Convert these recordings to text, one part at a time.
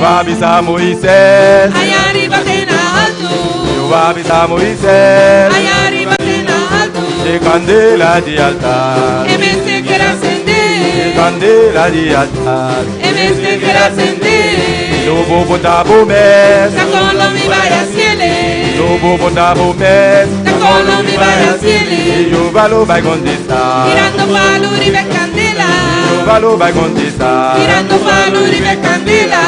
Jehová bisa Moisés. Ayari batena alto. Jehová bisa Moisés. Ayari batena alto. De candela de altar. Emese quiere De ascender. candela de altar. Emese quiere ascender. Lobo bota bomes. Takolo mi vaya ciele. Lobo bota bomes. Takolo mi vaya ciele. Jehová lo va a contestar. Tirando palo ribe candela. Jehová lo va a contestar. Tirando palo ribe candela.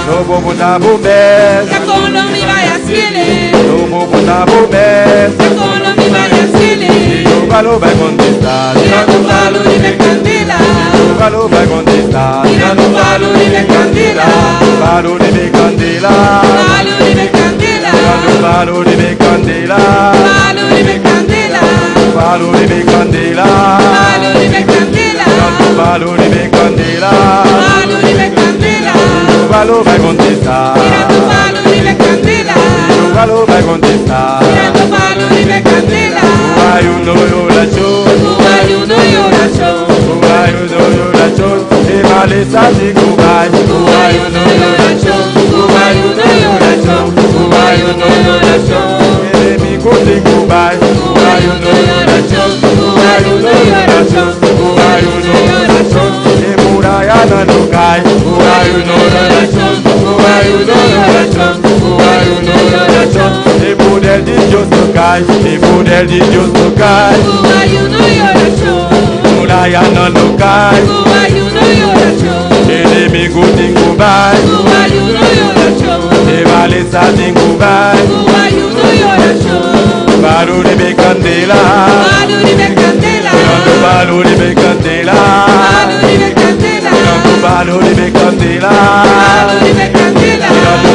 Lobo bota bomes. Takolo mi vaya ciele. Lobo bota bomes. Takolo mi vaya ciele. Jehová lo va a contestar. Tirando palo ribe candela. Jehová lo va a contestar. Tirando palo ribe candela. Palo de candela. Palo ribe candela. Palo de candela. Palo ribe candela. Palo de candela. Palo ribe candela. Palo de candela. Palo ribe candela. Jehová lo va a contestar. Tirando palo ribe candela. Jehová lo va a contestar. Tirando palo ribe candela. Hay uno oración. Ayuno y oración. Hay uno oración. De maleza de Kubai. Ayuno y oración. Ayuno y oración. Ayuno y oración. Enemigo de Kubai. Ayuno y oración. Ayuno y oración. Ayuno y oración. De muralla no cae. Ayuno y oración. Ayuno y oración. Ayuno y oración. El poder de Dios no cae. El poder de Dios no cae. Ayuno y oración. Muralla no cae. Ayuno y oración. Enemigo de Kubai. Ayuno y oración. De maleza de Kubai. Ayuno y oración. Palo de candela. Palo ribe candela. Palo de candela. Palo ribe candela. Palo de candela.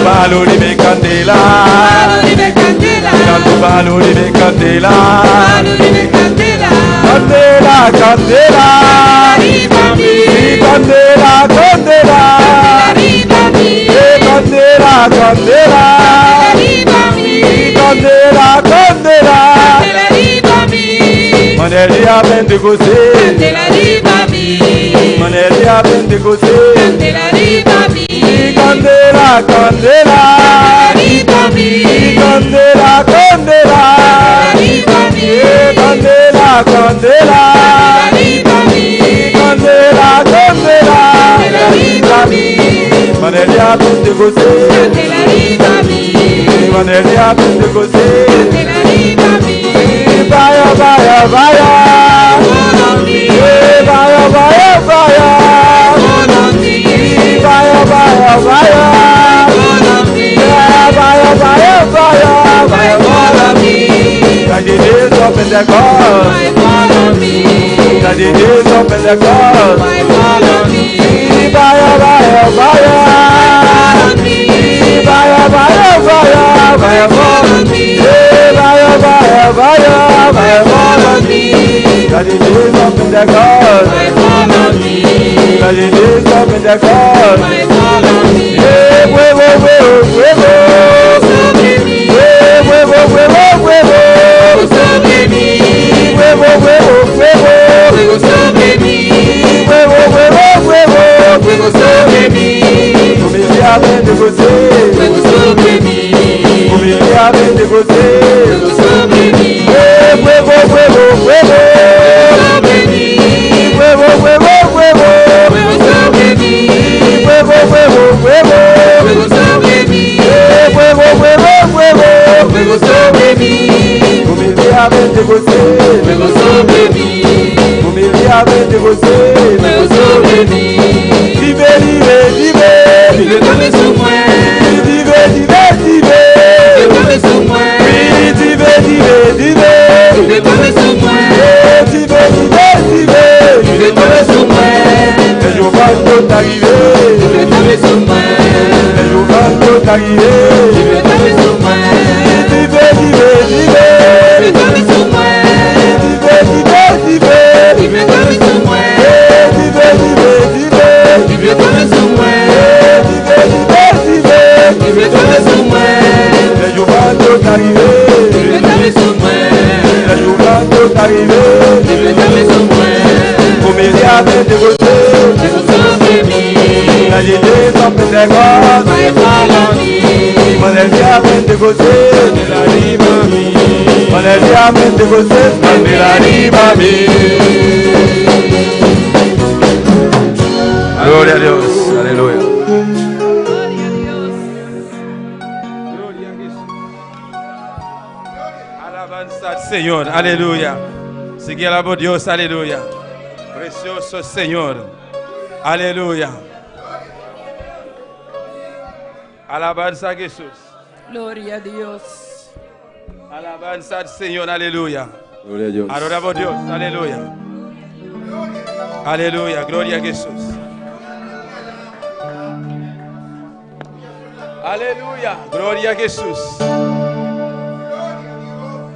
Palo ribe candela. Palo de candela. Palo ribe candela. Palo de candela. Palo ribe candela. Candela, candela. Arriba mi. Candela, candela. Arriba mi. Candela, candela. Arriba mi. Candela, candela. Arriba mi. Manelia Pentecoste. Arriba mi. Manelia Pentecoste. Arriba mi. Candela, candela. Arriba mi. Candela, candela. Arriba mi. Candela, candela. Arriba mi. Candela, candela. Arriba mi. Manelia Pentecoste. Arriba mi. Manelia Pentecoste. Arriba mi. Vaya, vaya, vaya. Follow me. Vaya, vaya, vaya. Follow me. Vaya, vaya, vaya. Follow me. Vaya, vaya, vaya. Vaya, Follow me. like the days of Pentecost. Follow me. Like the days of Pentecost. Follow me. Vaya, vaya, vaya. Follow me. Vaya, vaya, vaya. Vaya, Follow me. vaya, vaya, vaya. Vaya, Follow me. like the days of Pentecost. Follow me. Like the days of Pentecost. Follow me. Huevo, huevo, huevo. Sobre mí. Huevo, huevo, huevo. Sobre mí. Huevo, huevo, huevo. Fuego sobre mí. Huevo, huevo, huevo. Fuego sobre mí. Comedia Pentecoste. Fuego sobre mí. Comedia Pentecoste. Fuego sobre mí. Huevo, huevo, huevo. Sobre mí. Huevo, huevo, huevo. Fuego sobre mí. Huevo, huevo, huevo. Fuego sobre mí. Huevo, huevo, huevo. Fuego sobre mí. Comedia Pentecoste. Fuego sobre mí. Comedia Pentecoste. Fuego sobre mí. Dive, dive, dive. Vive comme sous moi. Dive, dive, dive. Vive comme sous moi. Dive, dive, dive. Vive comme sous moi. Dive, dive, dive. Vive comme sous moi. Les jours sont arrivés. Vive comme sous moi. Les jours sont arrivés. Vive comme sous moi. Dive, dive, dive. Vive comme sous moi. Dive, dive, dive. Vive comme sous moi. Dive, dive, dive. Vive comme sous moi. Dive, dive, dive. Vive comme sous moi. Les jours sont arrivés. Vive comme sous moi. Les jours sont arrivés. Vive comme sous moi. Comédia Pentecoste. Fuego sobre mí. La idée sans de God. Monelmente você, monelmente você, glória a Deus, aleluia. Alabanza al Señor, aleluya. Sigue alabando a Dios, aleluya. Precioso Señor, aleluya. Alabanza a Jesús. Gloria a Dios. Alabanza al Señor, aleluya. Gloria a Dios. Adoramos a Dios, aleluya. Aleluya, gloria a Jesús. Aleluya, gloria a Jesús.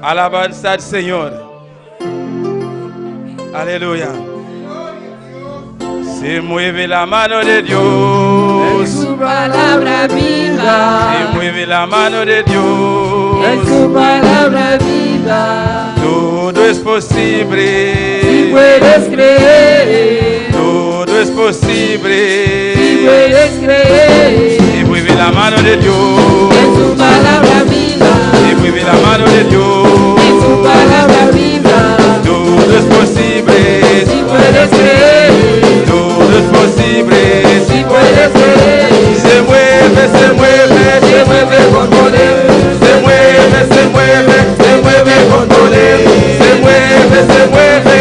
Alabanza al Señor. Aleluya. Se mueve la mano de Dios. En su palabra viva. Se mueve la mano de Dios. En su palabra viva. Todo es posible. Si puedes creer. Todo es posible. Si puedes creer. Se mueve la mano de Dios. En su palabra viva. Se mueve la mano de Dios. En su palabra viva. Todo es posible. Si puedes creer. Todo es posible. Si puedes creer. Se mueve, se mueve, Se mueve con poder. se mueve, se mueve, se mueve con poder. Se mueve, se mueve,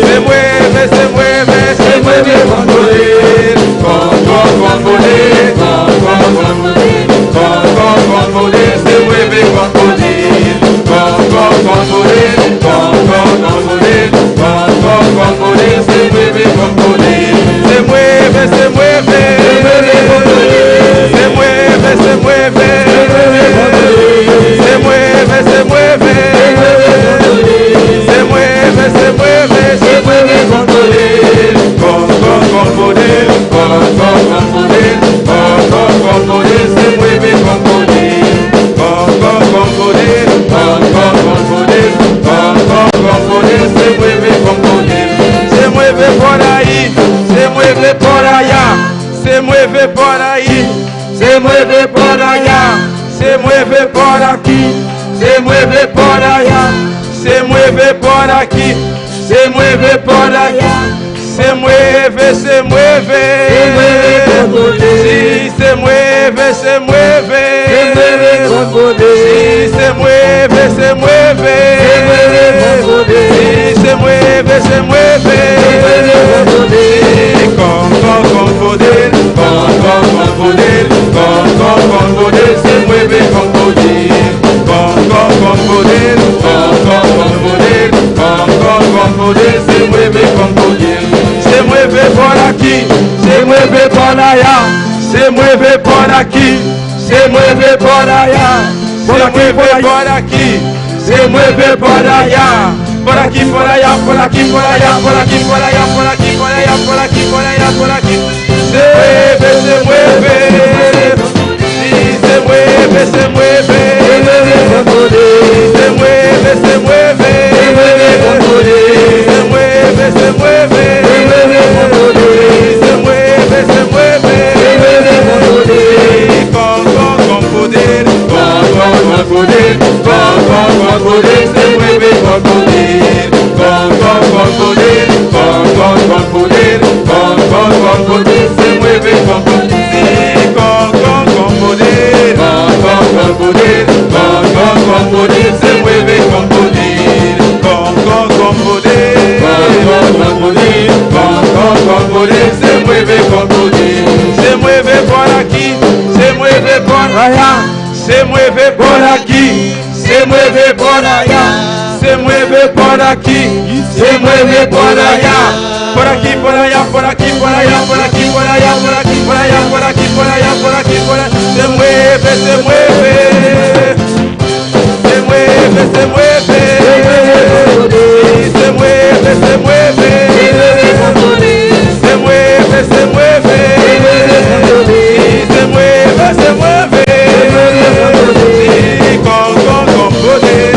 se mueve, se mueve, se mueve con poder. Con poder, con poder, se mueve con poder. Con poder, con poder, con poder, se mueve con poder. Se mueve, se mueve, se mueve, se mueve, se mueve, se mueve, se mueve, se mueve, se mueve con poder, con poder, con poder, con poder, se mueve con poder, con poder, con poder, con poder, se mueve con poder, se mueve por ahí, se mueve por allá, se mueve por ahí, se mueve por allá, se mueve por aquí, se mueve por allá, se mueve por aquí, se mueve por allá, se mueve, se mueve, sí, se mueve, se mueve, sí, se mueve, se mueve, sí, se mueve, se mueve, sí, con poder, con poder, con poder, se mueve con poder, con poder, con poder, con poder, se mueve con poder, se mueve por aquí, se mueve por allá, se mueve por aquí, se mueve por allá, se mueve por aquí, se mueve por allá, por aquí, por allá, por aquí, por allá, por aquí, por allá, por aquí, por allá, por aquí, por allá, por aquí, se mueve, se mueve, sí, se mueve, se mueve, se mueve, se mueve, se mueve, se mueve, se mueve, se mueve, con poder, con poder, con poder, se mueve con poder, con poder, con poder, con poder, se mueve con poder, con poder, con poder, con poder, se mueve con poder, con poder, con poder, con poder, se mueve con poder, se mueve por aquí, se mueve por allá, se mueve por aquí, se mueve por allá, se mueve por aquí, se mueve por allá, por aquí, por allá, por aquí, por allá, por aquí, por allá, por aquí, por allá, por aquí, por allá, por aquí, por allá, se mueve, se mueve, se mueve, se mueve, sí, se mueve, se mueve, se mueve, se mueve, sí, se mueve, se mueve, sí, con poder,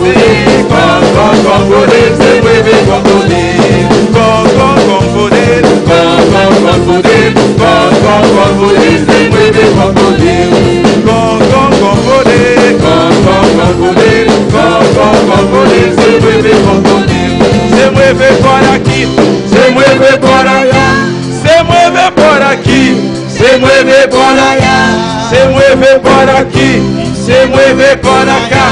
sí, con poder, se mueve con poder, con poder, con poder. poder, con poder se mueve con poder, con poder, con poder, con poder se mueve con poder. Se mueve por aquí, se mueve por allá, se mueve por aquí, se mueve por allá, se mueve por aquí, se mueve por acá,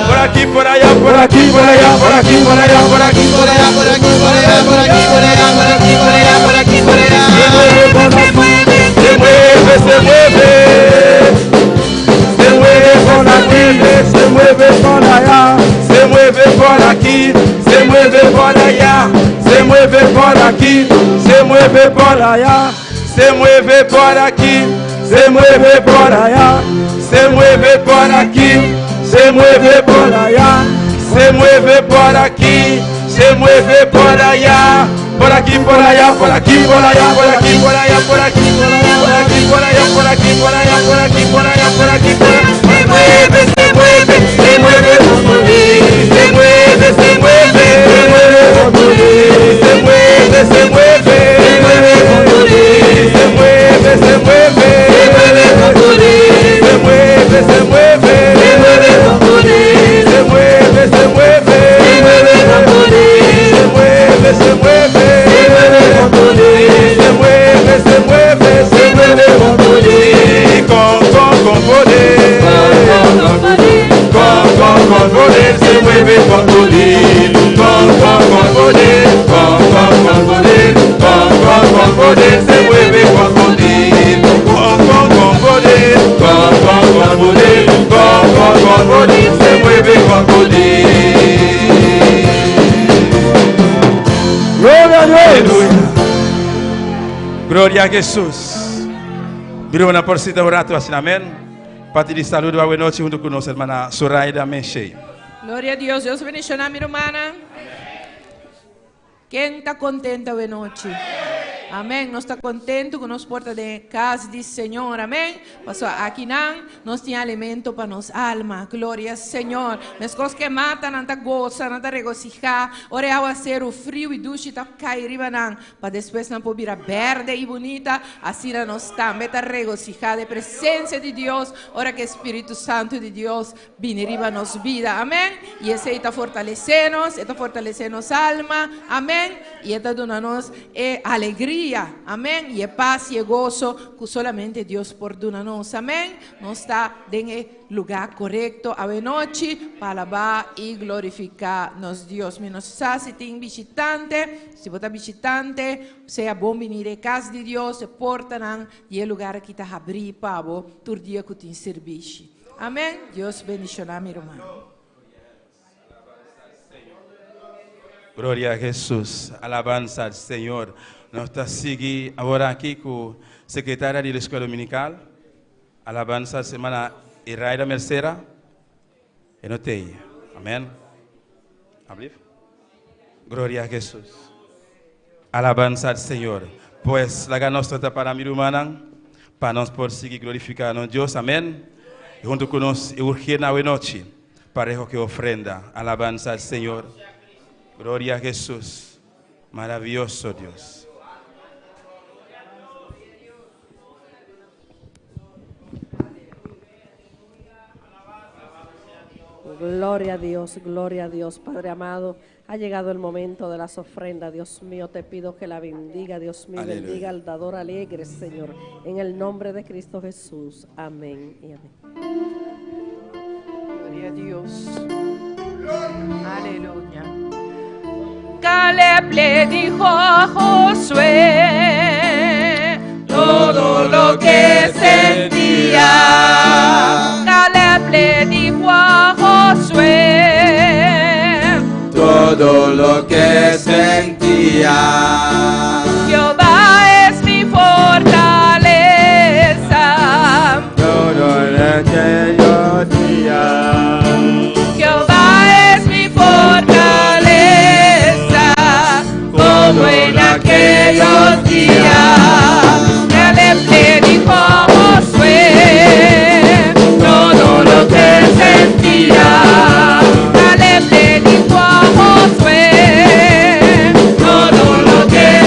por aquí, por allá, por aquí, por allá, por aquí, por allá, por aquí, por allá, por aquí, por allá, por aquí, por allá, por aquí, por allá, por aquí, por allá. Se mueve, se mueve, se mueve por aquí, se mueve por allá, se mueve por aquí, se mueve por allá, se mueve por aquí, se mueve por allá, se mueve por aquí, se mueve por allá, se mueve por aquí, se mueve por allá, se mueve por aquí, se mueve por allá, por aquí, por allá, por aquí, por allá, por aquí, por allá, por aquí, por allá, por aquí, por allá, por aquí, por allá, por aquí, por allá, por aquí, por allá. Se mueve, se mueve, se mueve con poder, se mueve, se mueve, se mueve con poder, se mueve, se mueve, se mueve con poder, se mueve, se mueve, se mueve con poder, se mueve, se mueve, se mueve con poder, se mueve, se mueve, se mueve con poder, se mueve, se mueve, se mueve con poder, se mueve, se mueve, se mueve con poder, con poder, con poder se mueve con poder, con poder, con poder, con poder se mueve con poder, con poder, con poder, con poder se mueve con poder. Gloria a Dios. Gloria a Jesús. Viro una porcita orato assim, amém. Pati di saludo a noite junto com nossa irmã Soraida Menchei. Gloria a Dios. Dios bendiga a mi hermana. ¿Quién está contento hoy noche? Amén. Nos está contento con nos porta de casa del Señor. Amén. Pasó aquí nos tiene alimento para nos alma. Gloria al Señor. Las cosas que matan, anda goza, anda regocijar. Ora agua ser o frio y dulce está cair arriba para después no poder verde y bonita. Así nos está. Meta regocijar de presencia de Dios. Ora que Espíritu Santo de Dios viene arriba nos vida. Amén. Y ese está fortalecernos alma. Amén. Y está dándonos alegría. Amén. Y paz y gozo que solamente Dios perdona-nos. Amén. Nos está en el lugar correcto a noche para alabar y glorificar-nos Dios. Menos si tiene visitante, si vos estás visitante, sea bom venir a casa de Dios, se portan y el lugar que está abrir para vos, todo día que te servicio. Amén. Dios bendicioná mi hermano. Gloria a Jesús. Alabanza al Señor. Nós estamos seguindo agora aqui com a secretária da Escola Dominical. Alabança a semana Iraida Mercera. E notei. Amém. Abrir. Glória a Jesus. Alabança ao Senhor. Pois, lá nós estamos para a minha irmã, para nós poder seguir glorificando a Deus. Amém. E junto com nós, urgir na noite, para que ofrenda. Alabança ao Senhor. Glória a Jesus. Maravilhoso Deus. Gloria a Dios, Padre amado. Ha llegado el momento de las ofrendas. Dios mío, te pido que la bendiga. Dios mío, Aleluya. Bendiga al dador alegre, Señor. En el nombre de Cristo Jesús. Amén y amén. Gloria a Dios. Aleluya. Caleb le dijo a Josué todo lo que sentía. Caleb le dijo a Josué todo lo que sentía. Jehová es mi fortaleza. Todo lo que yo hacía. Jehová es mi fortaleza, como en aquellos días. Caleb le dijo a Josué todo lo que sentía. Caleb le dijo a Josué todo lo que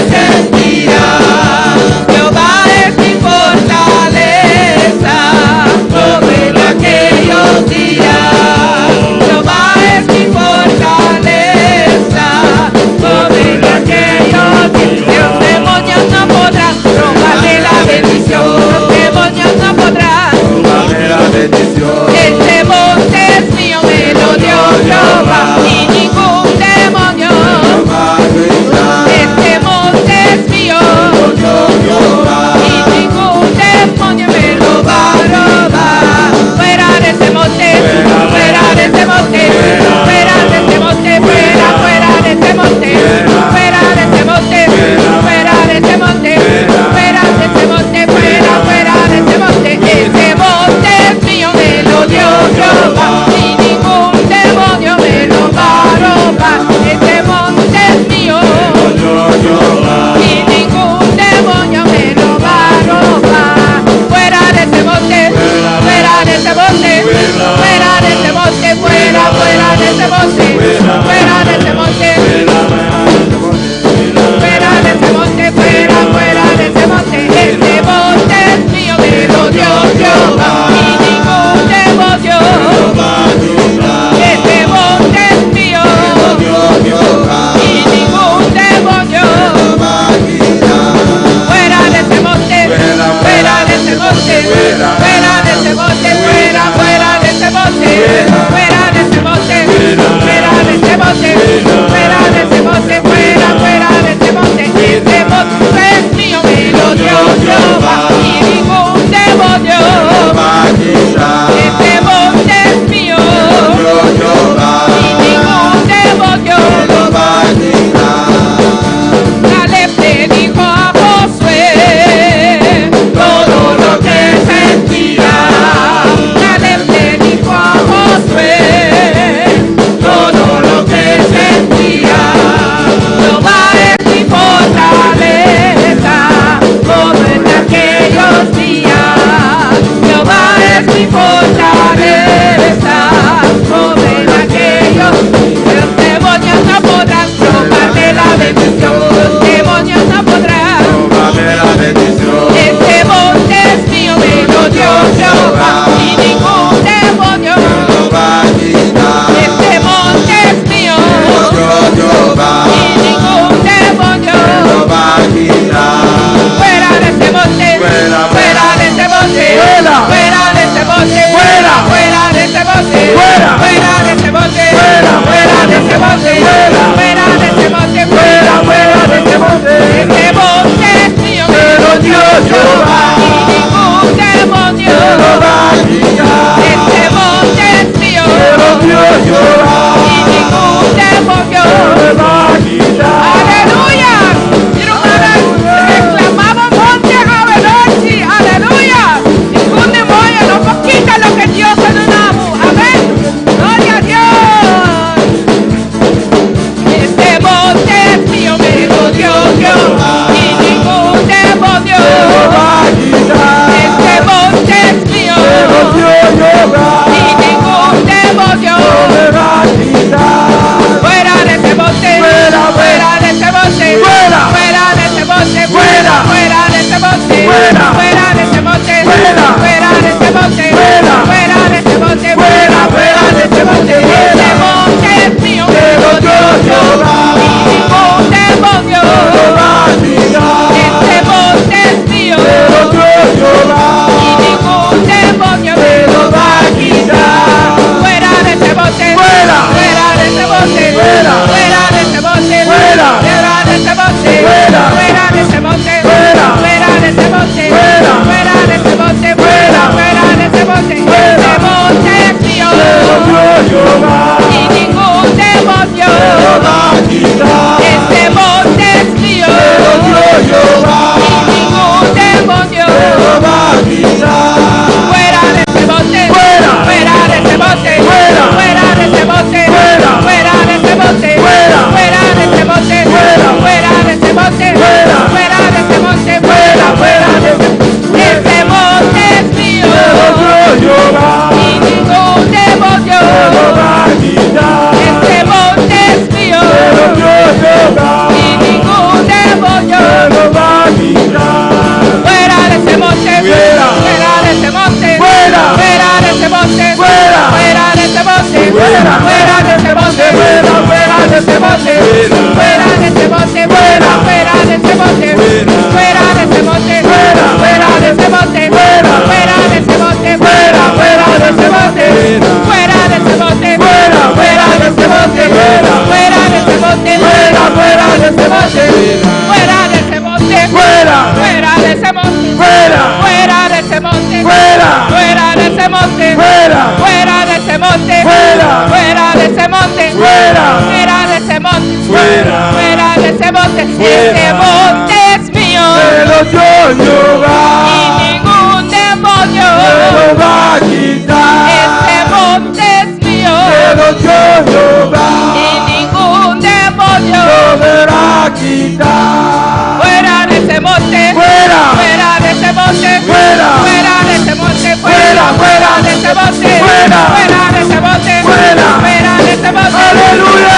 monte, este monte es mío. Me lo dio Jehová. Y ningún demonio. Me lo va a quitar. Este monte es mío. Me lo dio Jehová. Y ningún demonio. Lo verá a quitar. Fuera de este monte. Fuera. Fuera de este monte. Fuera. Fuera de este monte. Fuera. Fuera de este monte. Fuera. Fuera de este monte. Fuera. Fuera de este monte. ¡Aleluya!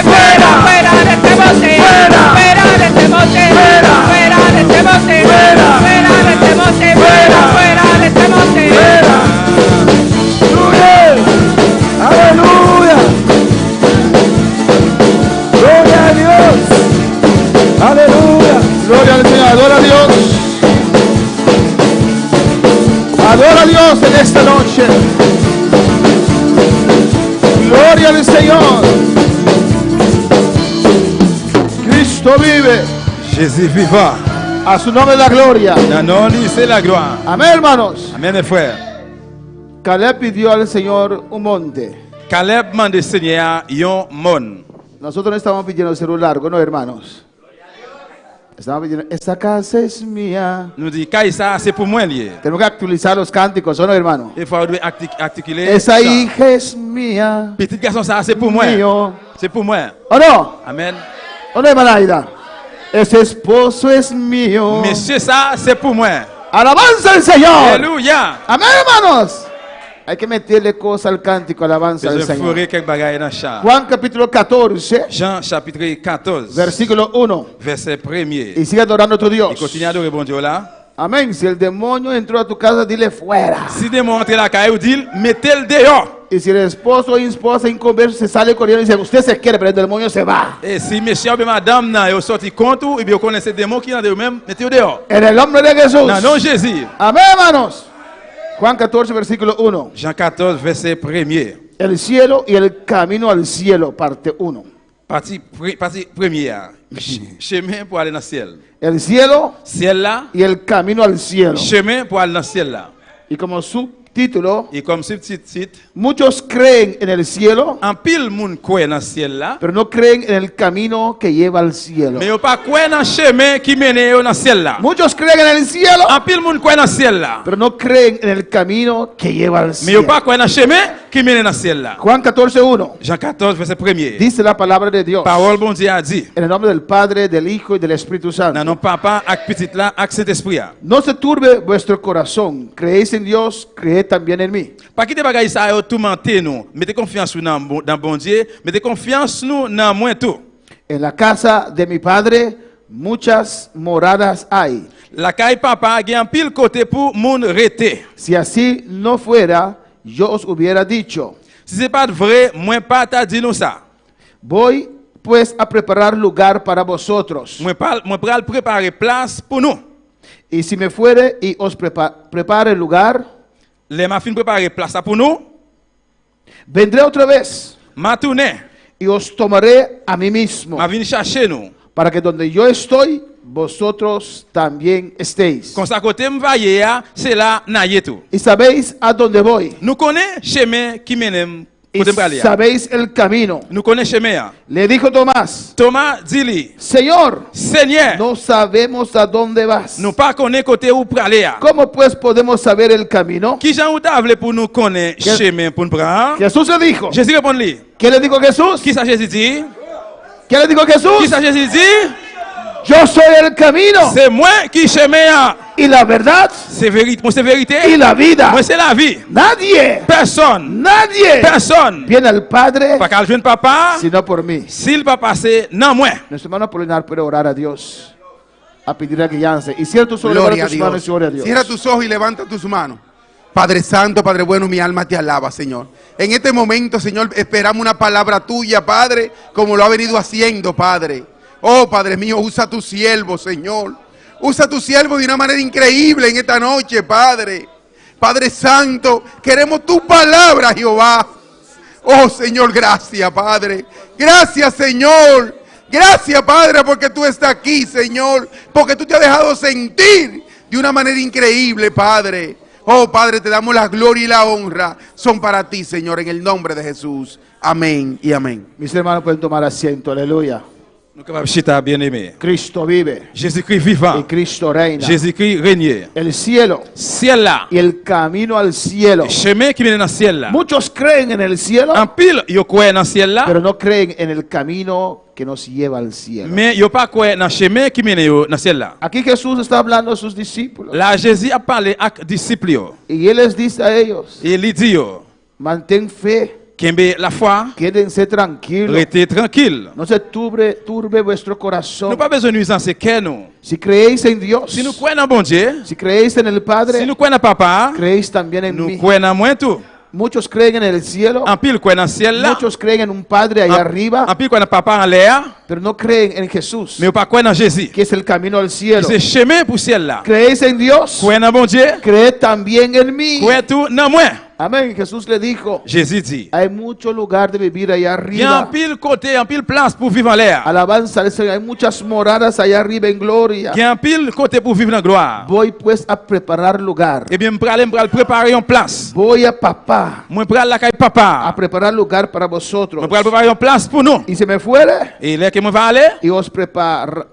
Fuera. Fuera de este monte. Fuera. Fuera de este monte. Fuera. Fuera de este monte. Fuera. Fuera de este monte. Fuera. Fuera de este monte. Fuera. ¡Aleluya! ¡Aleluya! ¡Gloria a Dios! ¡Aleluya! ¡Gloria al Señor! ¡Adora a Dios! ¡Adora a Dios en esta noche! ¡Gloria al Señor! Cristo vive. Jésus vivant. A su nombre la gloria. Dans nos nuits, c'est la gloire. Amén, hermanos. Amen, mes frères. Caleb pidió al Señor un monte. Caleb mande au Seigneur yon mon. Nosotros no estamos pidiendo ser un largo, no, hermanos. Estamos pidiendo, esta casa es mía. Nous dit, Kaïsa, c'est pour moi lié. Tenemos que actualizar los cánticos, ¿o no, hermano? Il faut articuler. Esa ça. hija es mía. Petit garçon, ça, c'est pour moi. Mío. C'est pour moi. ¿O no? Amen. ¿O no, hermana Aida? Ese esposo es mío. Monsieur, ça, c'est pour moi. Alabanza al Señor. Alléluia. Amén, hermanos. Hay que meterle cosas al cántico, alabanza al Je Señor. ferai quelques bagailles dans le char. Juan capítulo 14, Jean chapitre 14, versículo 1. verset 1er. Y sigue adorando a tu Dios. Il continue à adorer bon Dieu là. Amén. Si el demonio entró a tu casa, dile fuera. Si démon entre la caille, dit, mettez-le dehors. Y si el esposo o esposa inconverso se sale corriendo y dice, usted se quiere, pero el demonio se va. Et si monsieur ou madame n'a yo sorti compte ou bien connaissez ces démons qui dans de même, mettez-le dehors. En el nombre de Jesús. Dans le nom de Jésus. Amén, hermanos. Juan 14, versículo 1. Jean 14, verset 1er. El cielo y el camino al cielo, parte 1. Partie première. Chemin pour aller dans le ciel. El cielo Ciel là, y el camino al cielo. chemin pour aller dans le ciel là. Y como subtítulo, Et comme ce petit titre, muchos creen en el cielo, en pile moun croit dans le ciel là, pero no creen en el camino que lleva al cielo. mais yo pas croit dans le chemin qui mène yo dans le ciel là. Muchos creen en el cielo, En pile moun croit dans le ciel là, pero no creen en el camino que lleva al mais yo cielo. pas croit dans le chemin qui mène dans le ciel là. Juan 14, 1. Jean 14, verset 1er. Dice la palabra de Dios. Parole bon Dieu a dit, En el nombre del Padre, del Hijo y del Espíritu dans Santo. nos papa ak petit là ak Saint-Esprit. No se turbe vuestro corazón. Creéis en Dios, creed también en mí. Pas quitter bagay ça yo tourmenter nous. Mettez confiance dans bon Dieu, mettez confiance nous dans moi tout. En la casa de mi Padre muchas moradas hay. La caille papa gen pile côté pour moun rete. Si así no fuera, yo os hubiera dicho, Si c'est pas vrai, moi pas t'a dit nous ça. voy pues a preparar lugar para vosotros. Moi pral préparer place pour nous. Y si me fuere y os prepare lugar, Les ma fin préparer place pour nous. vendré otra vez Ma tourner, y os tomaré a mí mismo, ma vin chercher nous. para que donde yo estoy, vosotros también estéis. Comme ça côté m'vailler c'est là naïe tout. Y sabéis a dónde voy. Nous connaît chemin qui mène Y côté m'aller. sabéis el camino. Nous connaît chemin. Le dijo Tomás, Thomas dit-lui, Señor, Seigneur, no sabemos a dónde vas. nous pas connaît côté où praler. ¿Cómo pues podemos saber el camino? Qui Jean ou t'avle pour nous connaître chemin pour nous prendre? Jesús le dijo. Jésus répond-lui. ¿Qué le dijo Jesús? Qui ça Jésus dit? ¿Qué le dijo Qui Jesús? ça Jésus dit? Yo soy el camino C'est moi qui chemin. y la verdad C'est vérité. Moi c'est y vérité. la vida. Moi c'est la vie. Nadie, Personne. nadie Personne. viene al Padre Pas qu'à le papa. sino por mí. S'il pas passer, non moi. Nuestro hermano Apolinar puede orar a Dios, a pedir a guianza. Y cierto solo Gloria levanta a tus manos Dios. y ora a Dios. Cierra tus ojos y levanta tus manos. Padre Santo, Padre bueno, mi alma te alaba, Señor. En este momento, Señor, esperamos una palabra tuya, Padre, como lo ha venido haciendo, Padre. Oh, Padre mío, usa tu siervo, Señor. Usa tu siervo de una manera increíble en esta noche, Padre. Padre Santo, queremos tu palabra, Jehová. Oh, Señor, gracias, Padre. Gracias, Señor. Gracias, Padre, porque tú estás aquí, Señor. Porque tú te has dejado sentir de una manera increíble, Padre. Oh, Padre, te damos la gloria y la honra. Son para ti, Señor, en el nombre de Jesús. Amén y amén. Mis hermanos pueden tomar asiento, aleluya. Nous capables chita bien aimé. Cristo vive Jésus-Christ y vivant. Cristo reina. Jésus-Christ régné. El cielo Ciel là. y el camino al cielo. Chemin qui mène dans le ciel là. Muchos creen en el cielo, En pile, yo croit dans le ciel là. pero no creen en el camino que nos lleva al cielo. Mais yo pas croit dans chemin qui mène yo dans le ciel là. Aquí Jesús está hablando a sus discípulos Là Jésus a parlé avec disciples yo. y Él les dice a ellos, Et il dit yo, mantén fe, kembe la foi, quédense tranquilos, restez tranquille. no se turbe vuestro Nous corazón. pas besoin de nuisance que nous. Si creéis en Dios, Si nous croyons dans bon Dieu, si creéis en el si Padre, nous croyons dans papa, creéis también en nous mí. croyons dans moi tout. Muchos creen en el cielo, En pile croyons dans le ciel là. muchos creen en un Padre allá En arriba, pile croyons dans papa en l'air, pero no creen en Jesús, mais pas croyons dans Jésus. que es el camino al cielo. C'est chemin pour ciel là. ¿Creéis en Dios? Croyons dans bon Dieu, Creed también en mí. croyons tout dans moi. Amén. Jesús le dijo, Jésus dit, hay mucho lugar de vivir allá il y a en arriba. pile côté, en pile place pour vivre en l'air. Alabanza al Señor. Hay muchas moradas allá arriba en gloria. Il y a en pile côté pour vivre dans la gloire. Voy pues a preparar lugar. Eh bien, je vais préparer une place. Voy a papá Je vais la caille a papa. preparar lugar para Je vosotros. vais préparer une place pour nous. Y si me fuere Et là que je vais aller, y os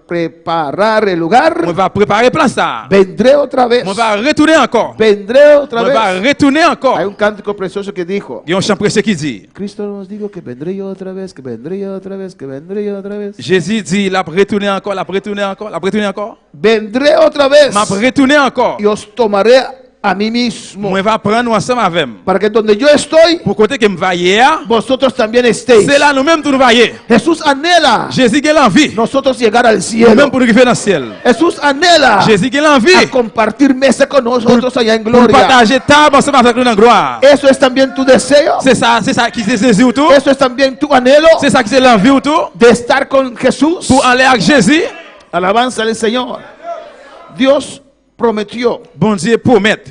preparar el lugar, je vais préparer place là. vendré otra vez. Je vais retourner encore. Vendré otra Je vez. vais retourner Hay encore. un cántico precioso que dijo, Il y a un chant précieux qui dit, Cristo nos dijo que vendré yo otra vez, que vendré yo otra vez, que vendré yo otra vez. Jésus dit, il a retourné encore, il a retourné encore, il a retourné encore. Vendré otra vez Je vais retourner encore. y os tomaré a mí mismo, Je vais prendre ensemble avec moi. para que donde yo estoy, Pour côté que je vais hier, vosotros también estéis. c'est là nous-mêmes tout nous va hier. Jesús anhela Jésus a l'envie. nosotros llegar al Nous-mêmes cielo. pour nous vivre dans le ciel. Jesús anhela Jésus a l'envie. a compartir mesa con nosotros allá en Pour gloria. partager table ensemble avec nous dans la gloire. Eso es también tu deseo. C'est ça qui c'est Jésus ou tout. Eso es también tu anhelo C'est ça qui c'est l'envie ou tout. de estar con Jesús. Pour aller avec Jésus, Alabanza al Señor. Dios prometió bon Dieu promet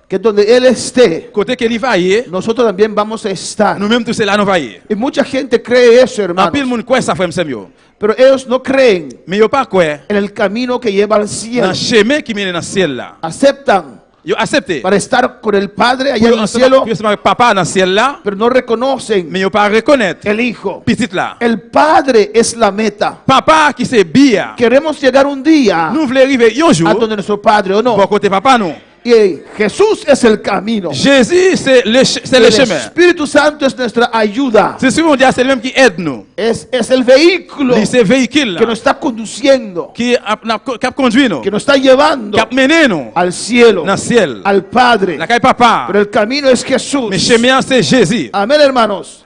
que donde Él esté, côté qu'il va hier, nosotros también vamos a estar. nous-mêmes tous c'est là nous va hier. Y mucha gente cree eso, En hermano. pile monde croit ça frère Samuel. Pero ellos no creen Mais yo pas croire en el camino que lleva al dans cielo. le chemin qui mène dans le ciel là. Aceptan Yo accepté. para estar con el Padre allá Pour en el ensemble cielo, avec papa dans le ciel là, pero no reconocen mais yo pas reconnaître el Hijo. petit là. El Padre es la meta. Papa qui c'est bien. Queremos llegar un día Nous voulons arriver un a jour donde nuestro Padre, ¿o pour no? côté papa nous. Y Jesús es el camino. Jésus c'est le El chemin. Espíritu Santo es nuestra ayuda. C'est ce qu'on dit, c'est lui-même qui aide nous. Es el vehículo C'est ce véhicule que nos está conduciendo, qui a conduit nous, que nos está llevando qui a mené nous al cielo, dans le ciel. al Padre. La caille papa. Pero el camino es Jesús. Mais chemin c'est Jésus. Amén, hermanos.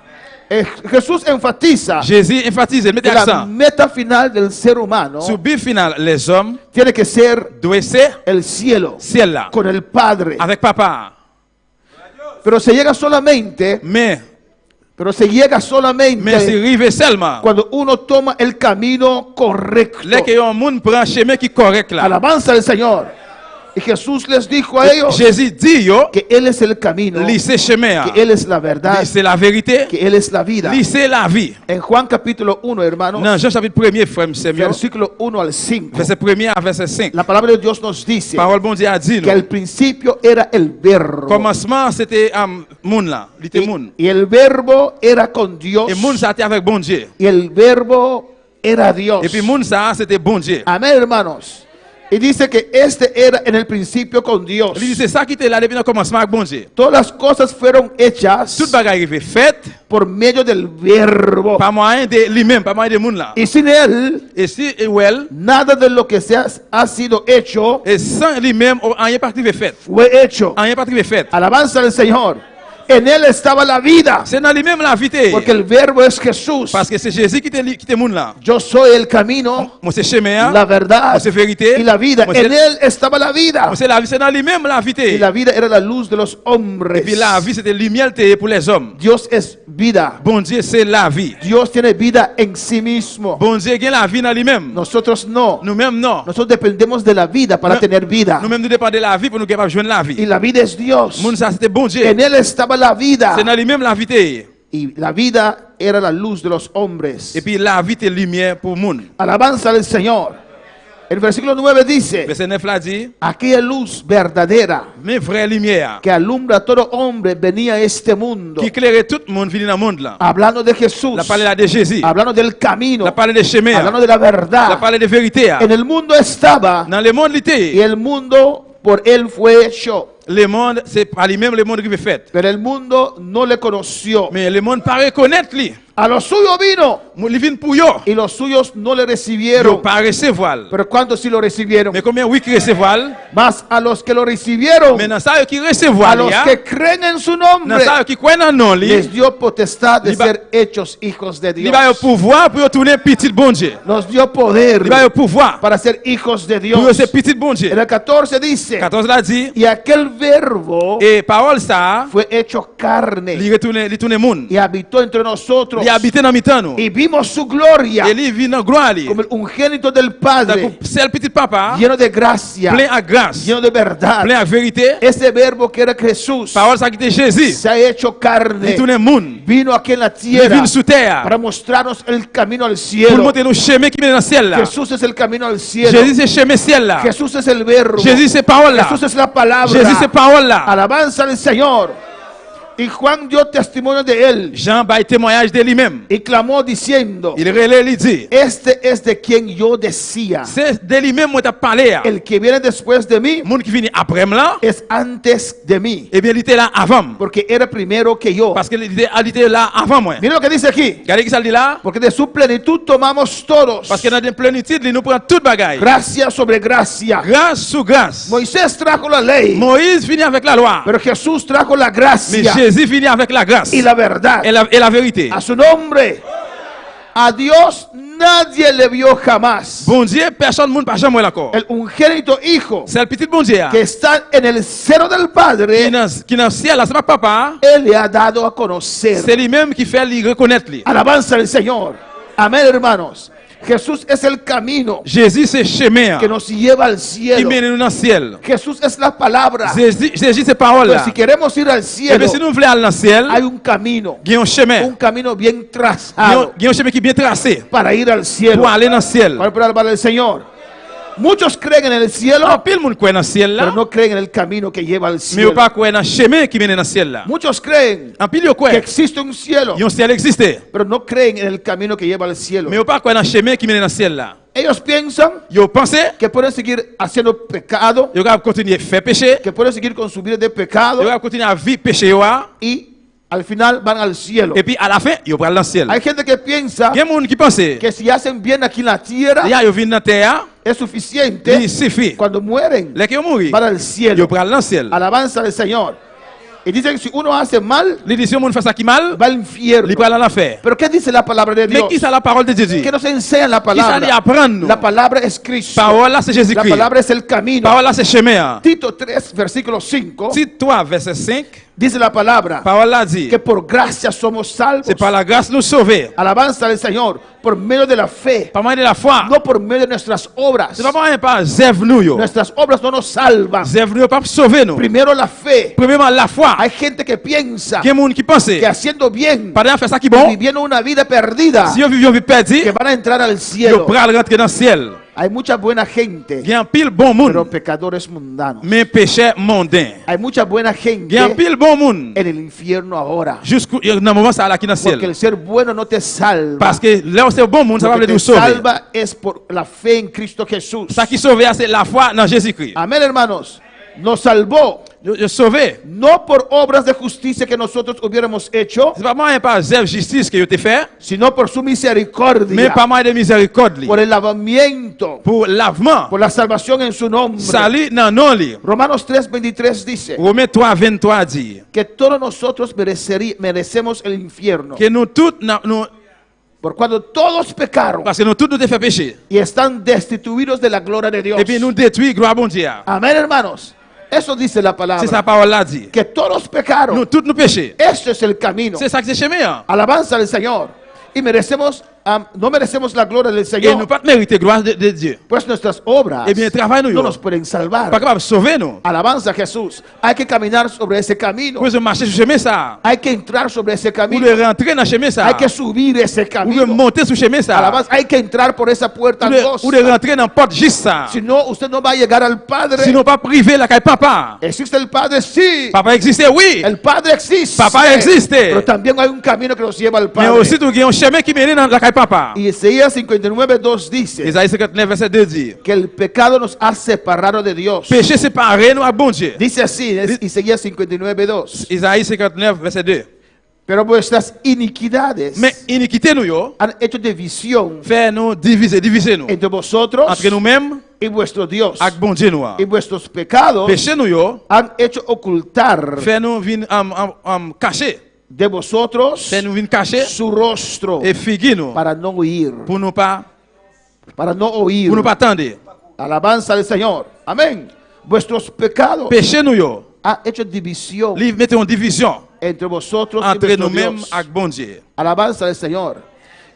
Jesús enfatiza Jésus enfatise, mette que la accent meta final del ser humano sur but final. Les hommes tiene que ser doivent ser el cielo ciel là con el Padre. avec papa. Pero se llega solamente, Mais se llega c'est solamente arrivé seulement. cuando uno toma el camino correcto. Là que un monde prend chemin qui correct là. Alabanza al Señor. Y Jesús les dijo a ellos Jésus dit yo, que Él es el camino, lui c'est chemin. que Él es la verdad, Lui c'est la vérité. que Él es la vida. Lui c'est la vie. En Juan capítulo 1, hermanos, Dans Jean chapitre 1er, frère Samuel, versículo 1 al 5, verset 1er à verset 5. la palabra de Dios nos dice Parole bon Dieu a dit que nous. al principio era el verbo. Commencement c'était monde là, il était monde. Y el verbo era con Dios. Et monde ça était avec bon Dieu. Y el verbo era Dios. Et puis monde ça c'était bon Dieu. Amén, hermanos. Y dice que este era en el principio con Dios. Il dit c'est ça qui était là depuis le commencement avec bon Dieu. Todas las cosas fueron hechas Toute bagaille arrivée faite por medio del verbo. par moyen de lui-même, par moyen de monde là. Y sin él, Et si et well, nada de lo que ha sido hecho et sans lui-même, rien pas arrivé fait. fue hecho. Rien pas arrivé fait. Alabanza al Señor. En él estaba la vida. C'est dans lui-même la vérité. Porque el verbo es Jesús. Parce que c'est Jésus qui était monde là. Yo soy el camino, Moi c'est chemin, la verdad moi c'est vérité. y la vida. Moi En c'est él estaba la vida. moi, c'est la vie, c'est dans lui-même la Y vérité. la vida era la luz de los hombres. Et puis la vie c'était lumière pour les hommes. Dios es vida. Bon Dieu c'est la vie. Dios tiene vida en sí mismo. Bon Dieu gagne la vie dans lui-même. Nosotros no. Nous-mêmes non. Nosotros dependemos de la vida para No- tener vida. Nous-mêmes nous dépendons de la vie pour nous capables de joindre la Y vie. la vida es Dios. Monde ça c'était bon Dieu. En él estaba la vida. C'est dans lui-même la vérité. Y la vida era la luz de los hombres. Et puis la vie est lumière pour le monde. Alabanza al Señor. El versículo 9 dice, Verset 9 là dit, aquella luz verdadera mes vraies lumières que alumbra a todo hombre venía a este mundo. qui éclairent tout le monde venu dans le monde là. Hablando de Jesús, La parole là de Jésus. hablando del camino, La parole de chemin. hablando de la La verdad. parole de vérité. En el mundo estaba Dans le monde y l'été, el mundo por él fue hecho, le monde c'est pas lui-même le monde qui fait fait. pero el mundo no le conoció. Mais le monde pas reconnaître lui. A los suyos vino Il vient pour yo. y los suyos no le Yo recibieron. pas recevoir. Pero ¿cuántos sí lo recibieron? Mais combien oui qui recevoir? Más a los que lo recibieron, Maintenant ça qui a recevoir los là. que creen en su Dans nombre, ça qui croit dans non lui. les dio potestad de Liba- ser hechos hijos de Il Dios. va au pouvoir pour tourner petit bon Dieu. Nos dio poder Il va au pouvoir para ser hijos de pour Dios. ce petit bon Dieu. En el 14 dice, 14 là dit y aquel verbo et parole ça, fue hecho carne il retourne monde. y habitó entre nosotros Il habite dans mi-temps nous. y vimos su gloria Et il vit dans gloire lui. como el unigénito del Padre, C'est le petit papa lleno de gracia, plein à grâce, lleno de verdad. plein à vérité. Ese verbo que era Jesús Parole ça qui était Jésus. se ha hecho Il carne, tourne monde. vino aquí en la Il tierra vient sous terre para mostrarnos el camino al pour cielo. montrer nos chemins qui mènent dans le ciel là. Jesús es el camino al cielo. Jésus c'est chemin ciel là. Jesús es el verbo. Jésus c'est parole là. Jesús es la palabra. Jésus c'est parole là. Alabanza al Señor. Y Juan dio testimonio de él Jean bail témoignage de lui-même. y clamó diciendo, Il relaie, il dit, este es de quien yo decía, c'est de lui-même moi t'as parlé. el que viene después de mí Monde qui vient après moi là, es antes de mí, eh bien il était là avant. porque era primero que yo. Parce qu'il était là avant moi. Mira lo que dice aquí, Regardez qui ça dit là? porque de su plenitud tomamos todos Parce que dans la plénitude, il nous prend toute bagaille. gracia sobre gracia. Grâce sous grâce. Moisés trajo la ley, Moïse finit avec la loi. pero Jesús trajo la Mais gracia Jésus finit avec la grâce y la verdad. et la vérité. A su nombre, a Dios nadie le vio jamás. Bon Dieu, personne ne peut jamais encore. El unigénito Hijo C'est le petit bon Dieu que está en el seno del Padre, qui dans le ciel, là, c'est pas papa. Él le ha dado a conocer. C'est lui-même qui fait lui reconnaître lui. Alabanza al Señor. Amén, hermanos. Jesús es el camino Jésus, c'est chemin que nos lleva al qui cielo. mène nous dans le ciel. Jesús es la palabra. Jésus, c'est parole Pero là. si queremos ir al Et cielo, bien si nous voulons aller dans le ciel, hay un camino, il y a un chemin. un camino bien Il trazado y a un chemin qui est bien tracé para ir al cielo. pour aller dans le ciel. Para alabar al Señor. Muchos creen en el cielo, En pile monde croit dans le ciel pero là, no creen en el camino que lleva al mais cielo. on pas croire dans le chemin qui mène dans le ciel là. Muchos creen En pile yo croit que existe un cielo, il y a un ciel existé, pero no creen en el camino que lleva al cielo. mais on pas croire dans le chemin qui mène dans le ciel là. Ellos piensan Yo pensé, que pueden seguir haciendo pecado, yo vais continuer à faire péché, que pueden seguir con su vida de yo pecado vais continuer à vivre péché là, y al final van al cielo. et puis à la fin, yo pral dans le ciel. Hay gente que piensa Il y a des gens qui pensent, que si hacen bien aquí en la tierra yo viens dans la terre, es suficiente. il suffit. Cuando mueren Les qui ont mouru, van al yo cielo. pral dans le ciel. Alabanza al Señor. Y dicen que si uno hace mal, Les dit si on fait ça qui mal, va al infierno. il pral dans l'enfer. Pero ¿qué dice la palabra de Mais Dios? qui ça la parole de Jésus? ¿Qué nos enseña la Qui ça lui palabra? apprend nous? La palabra es Cristo. Parole là c'est La Jésus-Christ. palabra es el camino. Parole là c'est chemin. Tito 3, versículo 5, Tite 3 verset 5, dice la palabra parole là dit, que por gracia somos salvos. c'est par la grâce nous sauver. Alabanza al Señor por medio de la fe, Pas moyen de la foi. no por medio de nuestras obras. C'est pas moyen par zèvre nous yo. Nuestras obras no nos salvan. Zèvre nous pas sauver nous. Primero la fe. Premièrement la foi. Hay gente que piensa Il y a des gens qui pensent, que haciendo bien, pas de faire ça qui bon. viviendo una vida perdida, Si on vit une vie perdue, que van a entrar al yo cielo. pral rentrer dans le ciel. Hay mucha buena gente, Il y a un pile bon pero monde, pecadores mundanos. mais péché mondain. Hay mucha buena Il y a un gente pile bon monde, en el infierno ahora. jusqu'au dans le moment ça là qui dans le Porque ciel. el ser bueno no te salva. Parce que là où c'est bon monde, ça va Lo que nous te sauver. salva es por la fe en Cristo Jesús. Ça qui sauve c'est la foi dans Jésus-Christ. Amén, hermanos. Nos salvó Yo sauvé. no por obras de justicia que nosotros hubiéramos hecho, C'est pas moyen par zèvre justice que yo te fait, sino por su mais misericordia, pas moyen de miséricorde li. por el lavamiento, Pour lavement, por la salvación en su nombre. salut dans non li. Romanos 3:23 dice Romains 3 23 dit que todos nosotros merecemos el infierno, que nous tous nous por cuando todos pecaron parce que nous tous nous te fait péché. y están destituidos de la gloria de Dios. Et puis nous détruit gloire bon Dieu. Amén, hermanos. Eso dice la C'est sa palabra. parole là dit. Que todos pecaron. Nous tous nous péchés. Esto es el camino. C'est ça que c'est chemin. Alabanza al Señor. Y merecemos no merecemos la gloria del Et nous Señor, pas mériter gloire de Dieu. pues nuestras obras Eh bien, travail nous no yo. nos pueden Pas salvar. capable de sauver nous. Alabanza a Jesús. Hay que caminar sobre ese camino. Pour marcher sur chemin ça. Hay que entrar sobre ese Pour camino. de rentrer dans chemin ça. Hay que subir ese Pour de camino. monter sur chemin ça. Alabanza, hay que entrar por esa puerta Pour de angosta. rentrer dans porte juste ça. Si no, usted no va a llegar al Padre. Sinon pas privé la caille papa. ¿Existe el Padre? Sí. Papa existe oui. El Padre existe. Papá existe. Pero también hay un camino que nos lleva al Mais aussi Padre. tu as un chemin qui mène dans la caille papa. Y Isaías 59:2 dice Isaïe 59 verset 2 dit. que el pecado nos ha separado de Dios. Péché séparé nous à bon Dieu. Dice así, es Isaías 59:2. Isaïe 59 verset 2. Pero vuestras iniquidades Mais iniquité nous yo. han hecho división Fait nous diviser nous. entre vosotros Entre nous-mêmes y vuestro Dios. avec bon Dieu nous. Y vuestros pecados Péché nous yo. han hecho ocultar Fait nous vin cacher. de vosotros Fait nous vin cacher su rostro et figuer nous para no oír. pour nous pas Oír. attendre. Alabanza del Señor. Amén. Vuestros pecados Péché nous yo. han hecho división Livre mettez en division entre vosotros y entre vuestro nous-mêmes Dios. avec bon Dieu. Alabanza del Señor.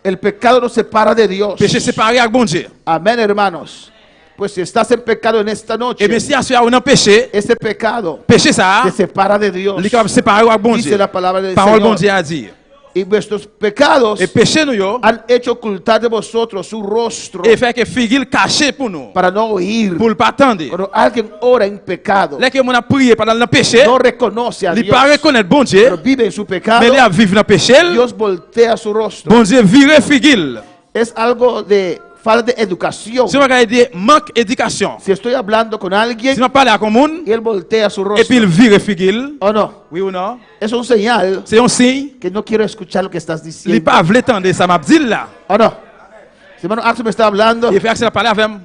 El pecado nos separa de Dios. Péché séparé avec bon Dieu. Amén, hermanos. Pues si estás en pecado en esta noche, Et bien si tu as un péché, ese pecado péché ça, te separa de Dios. il est capable de séparer avec bon Dice Dieu. la palabra del Parole bon Señor. Dieu a dit. Y vuestros pecados Et péché nous yo, han hecho ocultar de vosotros su rostro et fait que figure caché pour nous, para no oír. pour le pas attendre. Cuando alguien ora en pecado, Là que mon a prié pendant le péché, no reconoce a il Dios, pas reconnaître bon Dieu, pero vive en su pecado, mais il a vivre dans le péché, Dios voltea su rostro. bon Dieu vire figure. Es algo de falta de educación. Si on regarde dire manque d'éducation, Si estoy hablando con alguien si on parle à commun, y él voltea su et rostro, puis il vire figure, ¿o no? oui ou non, Es un señal c'est un signe, que no quiero escuchar lo que estás il diciendo. pas voulu entendre ça m'a dit là. ¿O no? Si hermano Axel me está hablando, Il fait que ça parler avec moi,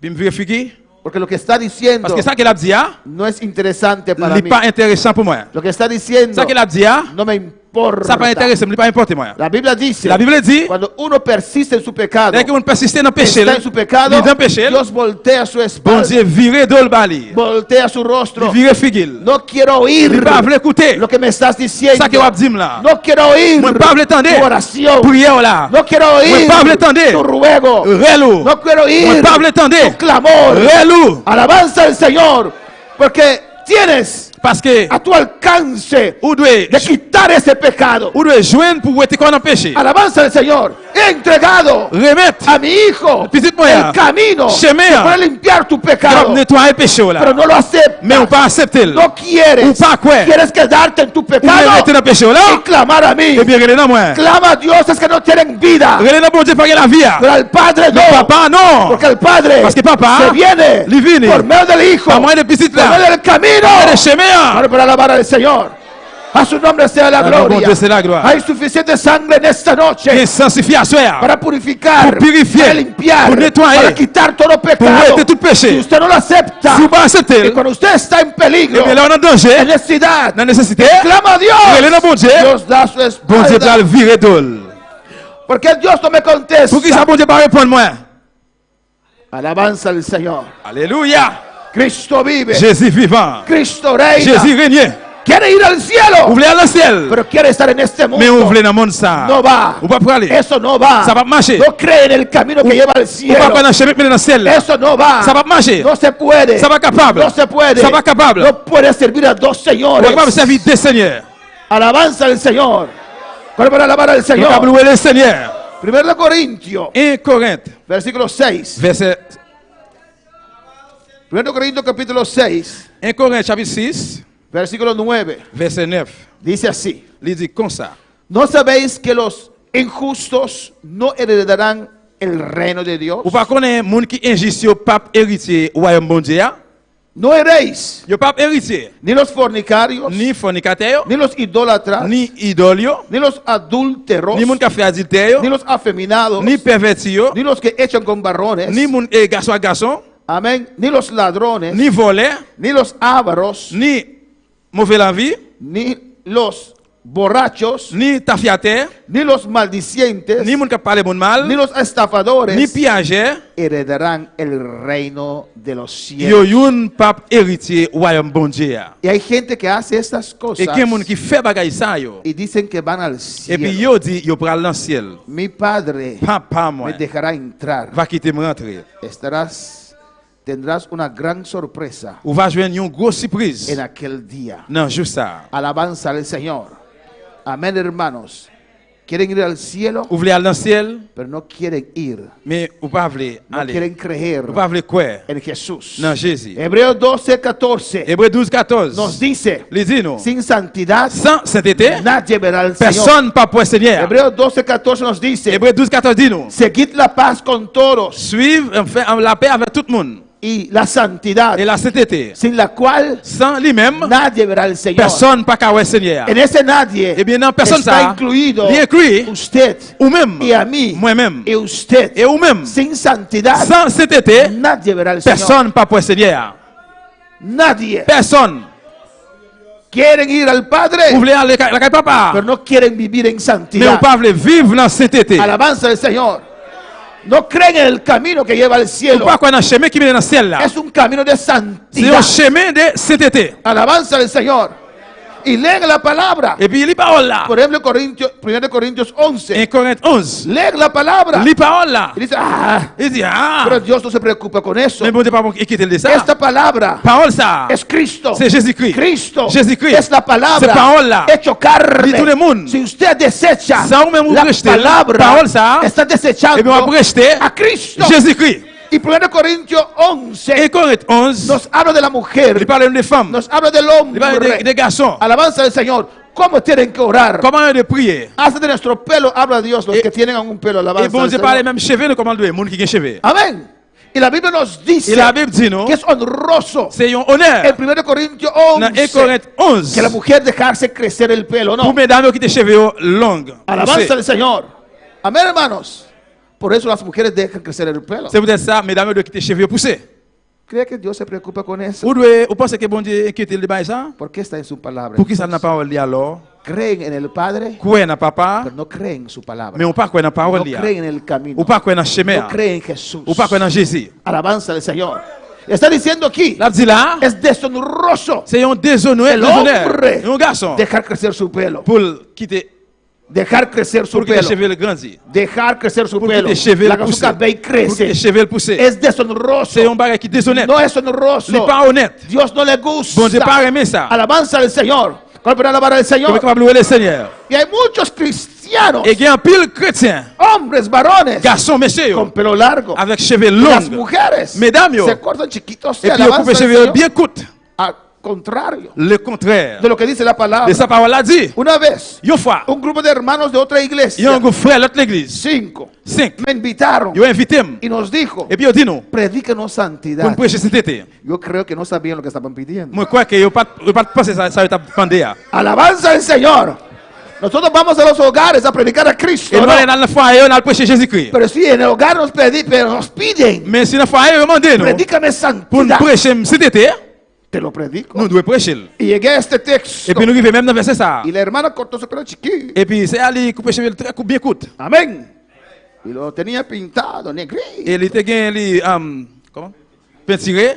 puis me vire figure, porque lo que está diciendo parce que ça qu'il a dit, no es interesante para il mí. n'est pas intéressant pour moi. Lo que está diciendo Ça qu'il a dit, no me importa. ça pas intéressant, il pas importe moi. La Biblia dice, La Bible dit, cuando uno persiste en su pecado, dès qu'on persiste dans le péché, está en su pecado, il est dans le péché, Dios voltea su bon espalda, Dieu vire dans le bali, voltea su rostro. il vire figure. No quiero oír Il pas voulu écouter lo que me estás diciendo. ça qu'il a dit là. No quiero oír Moi pas voulu entendre tu oración. prière là. No quiero Moi oír pas voulu entendre tu ruego. relou. No quiero Moi oír pas voulu entendre tu clamor. relou. Alabanza al Señor, porque tienes Parce que a tu alcance ou doit de quitar ese pecado. joindre pour être qu'on a péché. Alabanza al Señor. He entregado Remettre a mi hijo petit moyen el camino chemin que puede limpiar tu pour pecado, nettoyer le péché pero là. no lo aceptas. Mais on pas accepter. No quieres. Ou pas quoi? Quieres quedarte en tu Ou pecado remettre dans le péché y là. clamar a mí. Et bien relé dans moi. Clama a Dioses que no tienen vida, Relé dans bon Dieu para la vie. pero al Padre no. Papa non. Porque el Padre Parce que papa se viene li viene por medio del Hijo, Pas moyen de petit por medio là. del camino, Le chemin. para alabar al Señor. A su nombre sea la A nombre gloria. de Dieu, sea la gloria. Hay suficiente sangre en esta noche Et sanctifier à soi. para purificar, Pour purifier, para limpiar, pour nettoyer, para quitar todo Pour pecado. rejeter tout péché. Si usted no lo acepta, Si vous pas y accepter, cuando usted está en et peligro, bien là on a en danger, necesidad, dans nécessité, clama a Dios. relé dans bon Dieu. Dios da su Bon Dieu espalda. va le virer d'ol. Porque Dios no me contesta. Pour qui ça bon Dieu pas répondre moi? Alabanza al Señor. Alléluia. Cristo vive. Jésus vivant. Cristo reina. Jésus règne. Quiere ir al Vous cielo, voulez aller au ciel, pero quiere estar en este mais vous mundo. voulez dans le monde ça. No va. Vous pas pour aller. Eso no va. Ça va marcher. No cree en el camino que lleva al Vous pas cielo. dans le chemin mais dans le ciel. Eso no va. Ça va marcher. No se puede. Ça va capable. No se puede. Ça va capable. No puede servir a dos Vous señores. pas servir des seigneurs. Alabanza al Señor. ¿Cuál para alabar al Vous pas Señor? louer le Seigneur. 1 Corintios, 1 Corinthe, versículo 6. verset 1 Corintios capítulo 6, 1 Corinthe chapitre 6, versículo 9. verset 9. Dice así. Il dit comme ça. ¿No sabéis que los injustos no heredarán el reino de Dios? Ou pas connaître moun qui injuste au pape héritier au royaume bon Dieu? No eréis Yo pape héritier, ni los fornicarios, ni fornicateur, ni los idólatras, ni idolio, ni los adúlteros, ni moun qui fait adultère, ni los afeminados, ni pervertio, ni los que echan con varones, ni moun garçon à garçon, amén, ni los ladrones, ni voleur, ni los ávaros, ni mauvais la vie, ni los borrachos, ni tafiate, ni los maldicientes, ni moun ka pale moun mal, ni los estafadores ni piaje, heredarán el reino de los yo cielos. youn pap héritier royaume bon Dieu ya. Y hay gente que hace estas Et cosas gen moun ki fe bagay sa yo. y dicen que van al Et puis cielo. yo di yo pral dans ciel. Mi padre Papa me moi dejará entrar. va quitter me rentrer. Tendrás una gran sorpresa Ou va joindre une grosse surprise. en aquel día. Non, juste ça. Alabanza al Señor. Amén, hermanos. Quieren ir al cielo, Ou vle aller dans ciel, pero no quieren ir. mais ou pas vle No aller. quieren creer Ou pas vle quoi en Jesús. dans Jésus. Hebreos 12:14 Hébreux 12:14. nos dice, Les dit nous, sin santidad sans sainteté, nadie verá al Señor. personne pas pour le Seigneur. Hebreos 12:14 nos dice, Hébreux 12:14 dit nous, seguid la paz con todos suivre faire la paix avec tout le monde y la santidad, et la sainteté. sin la cual Sans lui-même, nadie verá al Señor. personne pas qu'à le Seigneur. En ese nadie Eh bien, non, personne está ça. incluido Bien inclus. usted Ou même, y a mí moi-même, y usted. et ou même, Sin santidad sans sainteté, nadie verá al Señor. personne pas pour le Seigneur. Nadie. Personne. Quieren ir al Vous Padre, voulez aller à la papa, pero no quieren vivir en mais vous santidad. pas voulez vivre dans la sainteté. Alabanza del Señor. No creen en el camino que lleva al Ou cielo. pas quoi dans le chemin qui mène dans le ciel là. Es un camino de C'est santidad. un chemin de sainteté. Alabanza del Señor. Y leen la palabra. Et puis, les paroles là. Por ejemplo, 1 Corintios 11. 1 Corinthiens 11. Leen la palabra. Les paroles là. Y dice, ah, Il dit, ah, pero Dios no se preocupa con eso. mais bon Dieu pas inquiéter de ça. Esta palabra Parole ça. es Cristo. C'est Jésus-Christ. Cristo Jésus-Christ. es la palabra Cette parole-là. hecho carne. Dit tout le monde. Si usted desecha Ça ou même vous la rejetez. palabra, Parole ça. está desechando Et bien, on va rejeter a Cristo. Jésus-Christ. Y 1 Corintios 11 1 Corinthiens 11. nos habla de la mujer, Il parle des femmes. nos habla del Il parle hombre. des garçons. Alabanza del Señor. ¿Cómo tienen que orar? Comment de prier. Hasta de nuestro pelo habla Dios, los Et- que tienen un pelo. Et Alabanza bon del Dieu Señor. parle même cheveux, nous comment de monde qui a cheveux. Amén. Y la Biblia nos dice Et la Bible dit nous, que es honroso c'est un honneur. en 1 Corintios Dans 1 11 Corinthiens 11. que la mujer dejarse crecer el pelo, Pour ¿no? mesdames qui ont des cheveux longs. Alabanza del Señor. Amén, hermanos. Por eso las mujeres dejan crecer el pelo. C'est peut-être ça, mesdames qui ont des cheveux poussés. ¿Cree que Dios se preocupa con eso? Vous pensez que bon Dieu inquiète le bail ça? ¿Por qué está en su palabra? Pour qui ça n'a pas parole alors? Creen en el Padre, Croyez dans papa, pero no creen en su palabra. mais on pas croire dans No parole creen en el camino. ou pas croire dans chemin. No creen en Jesús. Ou pas croire dans Jésus. Alabanza del Señor. Está diciendo aquí, La dit là, es deshonroso c'est un déshonneur, el hombre un garçon dejar crecer su pelo. pour quitter Dejar crecer su pour que les pelo. cheveux le grandissent. Dejar crecer su Pour que pelo. les cheveux La le que su poussent. cabello Pour que les crece. cheveux le poussent. Es deshonroso. C'est un bagage qui est déshonnête. No es honroso. Il n'est pas honnête. Dios no le gusta. Bon Dieu pas aimer ça. Alabanza del Señor. ¿Cuál para alabar al Comme Señor? capable de louer le Seigneur. Y hay muchos cristianos, Et il y a un pile chrétien, hombres, varones, garçon, monsieur, con pelo largo. avec cheveux Las longs. mujeres Mesdames, yo. se cortan chiquitos. Et puis, ils alabanza coupent les del cheveux Señor. bien courts. Al contrario Le contraire de lo que dice la palabra. de sa parole a dit. Una vez, Une fois, un grupo de hermanos de otra il y a iglesia, un groupe frère de l'autre église. 5, 5. me invitaron Ils ont invité. y nos dijo, Et puis, ils ont dit nous, predíquenos pour santidad. nous prêcher cet été. Yo creo que no sabían lo que estaban pidiendo. Moi, je crois qu'ils n'ont pas pensé ça, ça va être demandé. Alabanza al Señor. Nosotros vamos a los hogares a predicar a Cristo, Et nous ¿no? allons dans le foyer, on a prêché Jésus-Christ. Pero sí, en el hogar pero nos piden, Mais si dans le foyer, on demande nous, predícame pour nous santidad. prêcher cet été, Te lo predico. nous devons prêcher. Y llegué a este texto. Et puis, nous arrivons même dans le verset ça. Y la hermana cortó su pelo chiquito. Et puis, c'est aller couper les cheveux très bien courts. Amén. Y lo tenía pintado, negri. Et il était gagné, comment? Peinturé.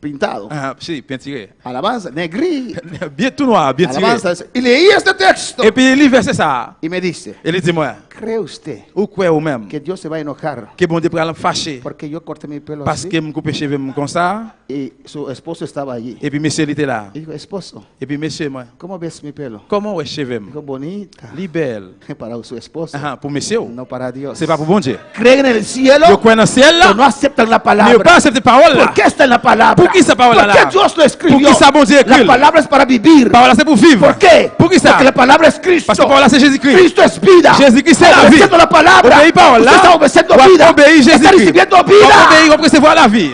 Pintado. Ah, si, peinturé. Alabanza, negri. Bien tout noir, bien tiré. Alabanza. Y leí este texto. Et puis, il lit verset ça. Y me dice, Il dit moi, ¿cree usted ou quoi ou même, que Dios se va a enojar que bon Dieu pourra le fâcher porque yo corté mi pelo parce así? que me coupe les cheveux comme ça. Y su esposo estaba allí. Et puis, monsieur, il était là. Y dijo, esposo, Et puis, monsieur, moi, ¿cómo ves mi pelo? comment est cheveux? Dijo, bonita. Li belle. Para su esposo, Ah, pour monsieur, no para Dios. c'est pas pour bon Dieu. Creen en el cielo, Yo crois dans le ciel pero là, no aceptan la mais palabra. pas accepter parole là. ¿Por qué está en la palabra? ¿Por qué esa palabra ¿Por qué là? Dios lo escribió? ¿Por qué esa bon Dieu écrit? La palabra es para vivir. Parole là, c'est pour vivre. ¿Por qué? ¿Por qué ça? Porque la palabra es Cristo. Parce que parole là, c'est Jésus-Christ. Cristo es vida. Jésus-Christ, c'est la vie. Obedeciendo la palabra. Obéis parole là. Usted está obedeciendo On vida. obéit Está Jésus-Christ. recibiendo On vida. obéit, on recevoir la vie.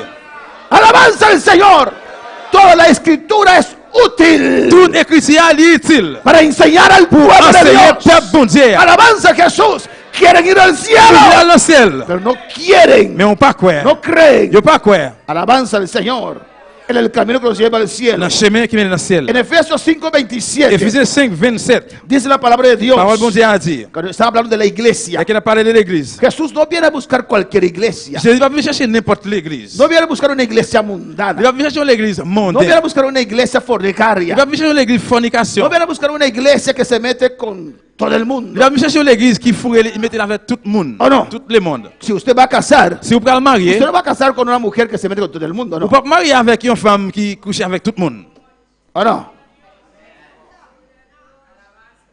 Alabanza al Señor. Toda la escritura es útil Toute écriture est utile. para enseñar al pueblo de Enseigner Dios. peuple bon Dieu. Alabanza a Jesús. Quieren ir al Il cielo, est dans le ciel. pero no quieren, Mais on pas quoi. no creen. Yo pas quoi. Alabanza al Señor. en el camino que nos lleva al cielo. dans le chemin qui mène dans le ciel. En Efesios 5:27 Éphésiens 5, 27. dice la palabra de Dios. Parole bon Dieu a dit. Cuando está hablando de la iglesia, Et qu'il a parlé de l'église. Jesús no viene a buscar cualquier iglesia. Jésus va venir chercher n'importe l'église. No viene a buscar una iglesia Il mundana. va venir chercher l'église No viene a mondaine. buscar una iglesia Il fornicaria. va venir chercher l'église fornication. No viene a buscar una iglesia que se mete con todo el Il mundo. va venir chercher l'église qui fourrait, il mettait avec tout le monde. Oh non. Tout le monde. Si usted va a casar, Si vous prenez le marié, usted no va a casar con una mujer que se mete con todo el mundo, vous ¿no? ne pouvez pas marier avec une femme qui couche avec tout le monde. ¿O no?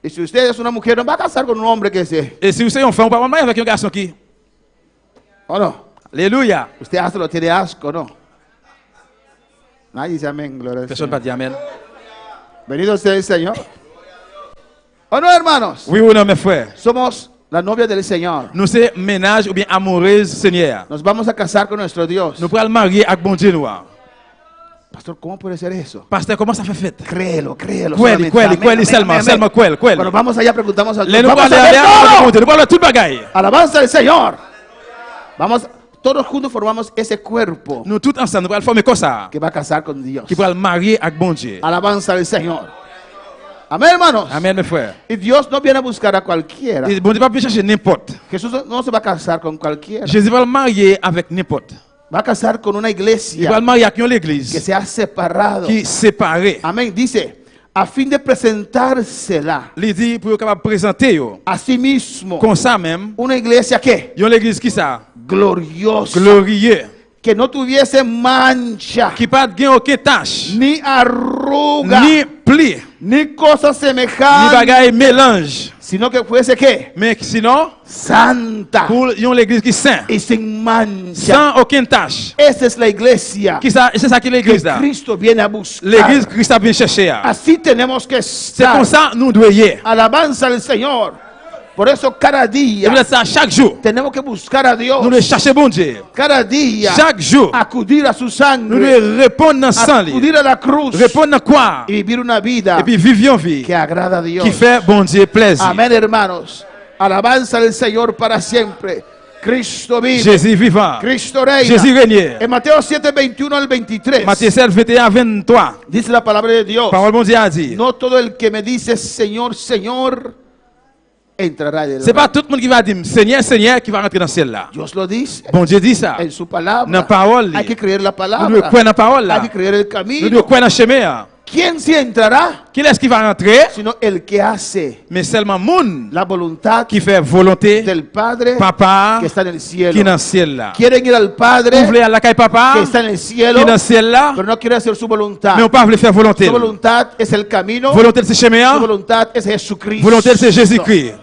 Y si usted es una mujer, no va a casar con un hombre que se... Et si vous êtes une femme, vous ne pouvez pas marier avec un garçon qui. ¿O no? Alléluia. Usted hasta lo tiene asco, ¿no? Nadie dice amén, gloria al Personne ne Señor. va dire Amen. Bendito sea el Señor. ¿O no, hermanos? Oui ou non, mes frères? Somos la novia del Señor. Nous sommes ménage ou bien amoureuse Seigneur. Nos vamos a casar con nuestro Dios. Nous pouvons le marier avec bon Dieu noir. Pastor, ¿cómo puede ser eso? Pasteur, comment ça fait fête? Créelo, créelo. Quelli, solamente. quelli, Amén, quelli amén, seulement, amén, seulement amén. quelli. Cuando vamos allá preguntamos al Les Dios. nous Vamos parlons a ver avec bon todo. Dieu, nous parlons tout bagaille. Alabanza al Señor. Vamos, todos juntos formamos ese cuerpo Nous tous ensemble, nous allons former comme ça. que va a casar con Dios. Qui pourra le marier avec bon Dieu. Alabanza al Señor. Amén, hermanos. Amen, mes frères. Y Dios no viene a buscar a cualquiera. Et bon Dieu va pas chercher n'importe. Jesús no se va a casar con cualquiera. Jésus va le marier avec n'importe. Va a casar con una Il va le iglesia marier avec une que église se ha separado. qui est séparée. Amén. Dice, a fin de presentársela Il dit pour être capable de présenter yo. a sí mismo. Comme ça même, Una iglesia que il y a une église qui ça? gloriosa, Glorieux. que no tuviese mancha, Qui pas de aucune tâche, ni arruga, ni pli, ni cosa ni semejante, bagaille mélange. sino que fuese que Mais sinon, santa pour il y a une église qui est sainte, y sin mancha. sans aucune tâche. Esa es la iglesia Qui ça? C'est ça qui est que l'église là. Cristo viene a buscar. L'église Christ a bien cherché. Así tenemos que C'est comme estar. ça nous devons y aller. Alabanza al Señor. Por eso cada Et día vous êtes ça chaque jour. tenemos que buscar a Dios. Nous devons chercher bon Dieu. Cada día Chaque jour, acudir a su nous sangre, devons répondre dans le sang. acudir a la cruz Répondre dans quoi? y vivir una vida Et puis vivre une vie que agrada a Dios. qui fait bon Dieu plaisir. Amén, hermanos. Alabanza al Señor para siempre. Cristo vive. Jésus vivant. Cristo reina. Jésus règne. En Mateo 7, 21 al 23 Matthieu 7, 21, 23. dice la palabra de Dios. Parole bon Dieu a dit. No todo el que me dice Señor, Señor entrará en el C'est pas reino. tout le monde qui va dire Seigneur, Seigneur qui va rentrer dans le ciel là. Dios lo dice Bon Dieu dit ça. en su palabra. Dans la parole. Hay que creer la Nous palabra. devons croire dans la parole Hay là. que creer el Nous camino. devons croire dans le chemin. ¿Quién sí entrará? Qui est-ce qui va rentrer? Sino el que hace Mais seulement moun la voluntad qui fait volonté del Padre papa que está en el cielo. qui est dans le ciel là. Quieren ir al Vous Padre voulez aller à la caille papa que está en el qui cielo, est dans le ciel là, pero no quiere hacer su voluntad. mais on pas voulait faire volonté. Su voluntad es el camino. Volonté c'est Su chemin. voluntad es Jesucristo. Volonté c'est Jésus-Christ.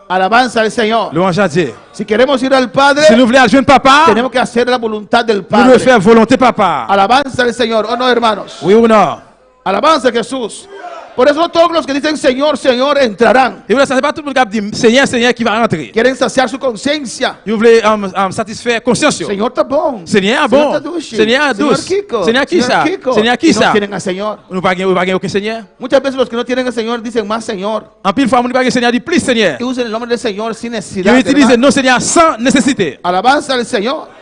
Alabanza al Señor. Louange à Dieu. Si queremos ir al Padre, Si nous voulons aller joindre papa, tenemos que hacer la voluntad del nous Padre. devons faire volonté papa. Alabanza al Señor. ¿O no, hermanos? Oui ou non? Alabanza a Jesús. Por eso todos los que dicen Señor, Señor entrarán. Et voilà, ça c'est pas tout le monde qui dit Seigneur, Seigneur qui va rentrer. Quieren saciar su conciencia. Vous voulez satisfaire conscience. Señor está bon. Seigneur Señor bon. Tadushi. Seigneur Señor douce. Kiko. Seigneur qui ça? Kiko. Seigneur qui Y no ça? tienen al Señor. Nous pas gagner aucun Seigneur. Muchas veces los que no tienen al Señor dicen más Señor. En pile fois, nous pas gagner Seigneur dit plus Seigneur. Y usan el nombre del Señor sin Ils necesidad. utilisent ¿verdad? non Seigneur sans nécessité. Alabanza al Señor.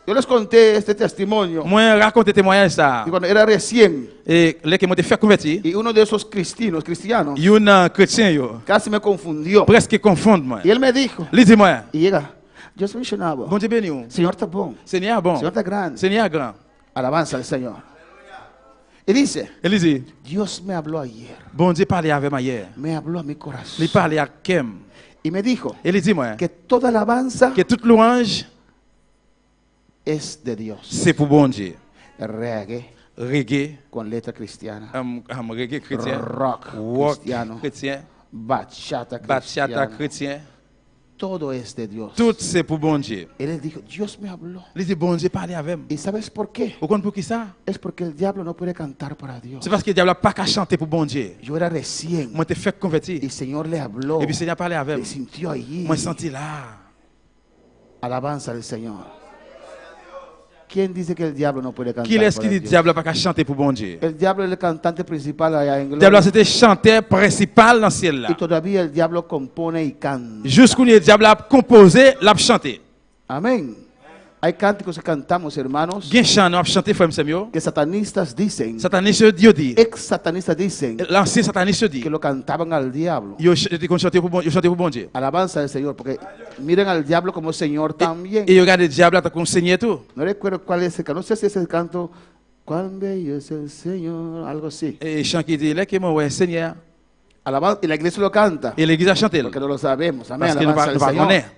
Yo les conté este testimonio. Moi raconter témoignage ça. Y cuando era recién, Et les que m'ont fait convertir, y uno de esos cristianos, il y a un chrétien yo casi me confundió. presque confondre moi. Y él me dijo, Lui dit moi, y llega, yo soy mencionado. bon Dieu béni ou. Señor está bon. Seigneur bon. Señor está grande. Seigneur grand. Alabanza al Señor. Y dice, Il dit, Dios me habló ayer. bon Dieu parlait avec moi hier. Me habló a mi corazón. Il parlait à Kem. Y me dijo Il dit moi que toda alabanza que toute louange es de Dios. c'est pour bon Dieu. Reggae Reggae, con letra cristiana. reggae chrétien, Rock rock cristiano. chrétien, Bachata bachata cristiana. chrétien, Todo es de Dios. tout c'est pour bon Dieu. Él dijo, Dios me habló. Il dit bon Dieu parlait avec moi. ¿Y sabes por qué? Vous comprenez pour qui ça? Es porque el diablo no puede cantar para Dios. C'est parce que le diable n'a pas qu'à chanter pour bon Dieu. Yo era recién Moi t'ai fait convertir. y el Señor le habló. Et puis le Seigneur parlait avec Le moi. sintió allí. Moi senti là. Alabanza al Señor. ¿Quién dice que el diablo no puede cantar Qui est-ce para qui dit Dios? diable n'a pas qu'à chanter pour bon Dieu? El diablo es el cantante principal allá en Le diable Gloria. c'était chanteur principal dans le ciel là. Y todavía el diablo compone y canta. Jusqu'où le diable a composé, l'a chanté. Amén. Hay cánticos que cantamos, hermanos, Gen chan nous avons chanté frère Samuel. que satanistas dicen, Sataniste Dieu dit. ex-satanistas dicen, L'ancien sataniste dit. que lo cantaban al diablo. Yo chanté pour bon Dieu. Alabanza al Señor, porque miren al diablo como Señor también. Et regarde le diable à ton Seigneur tout. No recuerdo cuál es el canto, no sé si es el canto, cuán bello es el Señor, algo así. Et chant qui dit là que moi ouais Seigneur. Alabanza, y la iglesia lo canta, Et l'église a chanté. porque no lo sabemos. Amén, Parce que nous alabanza al pas Señor. connaître.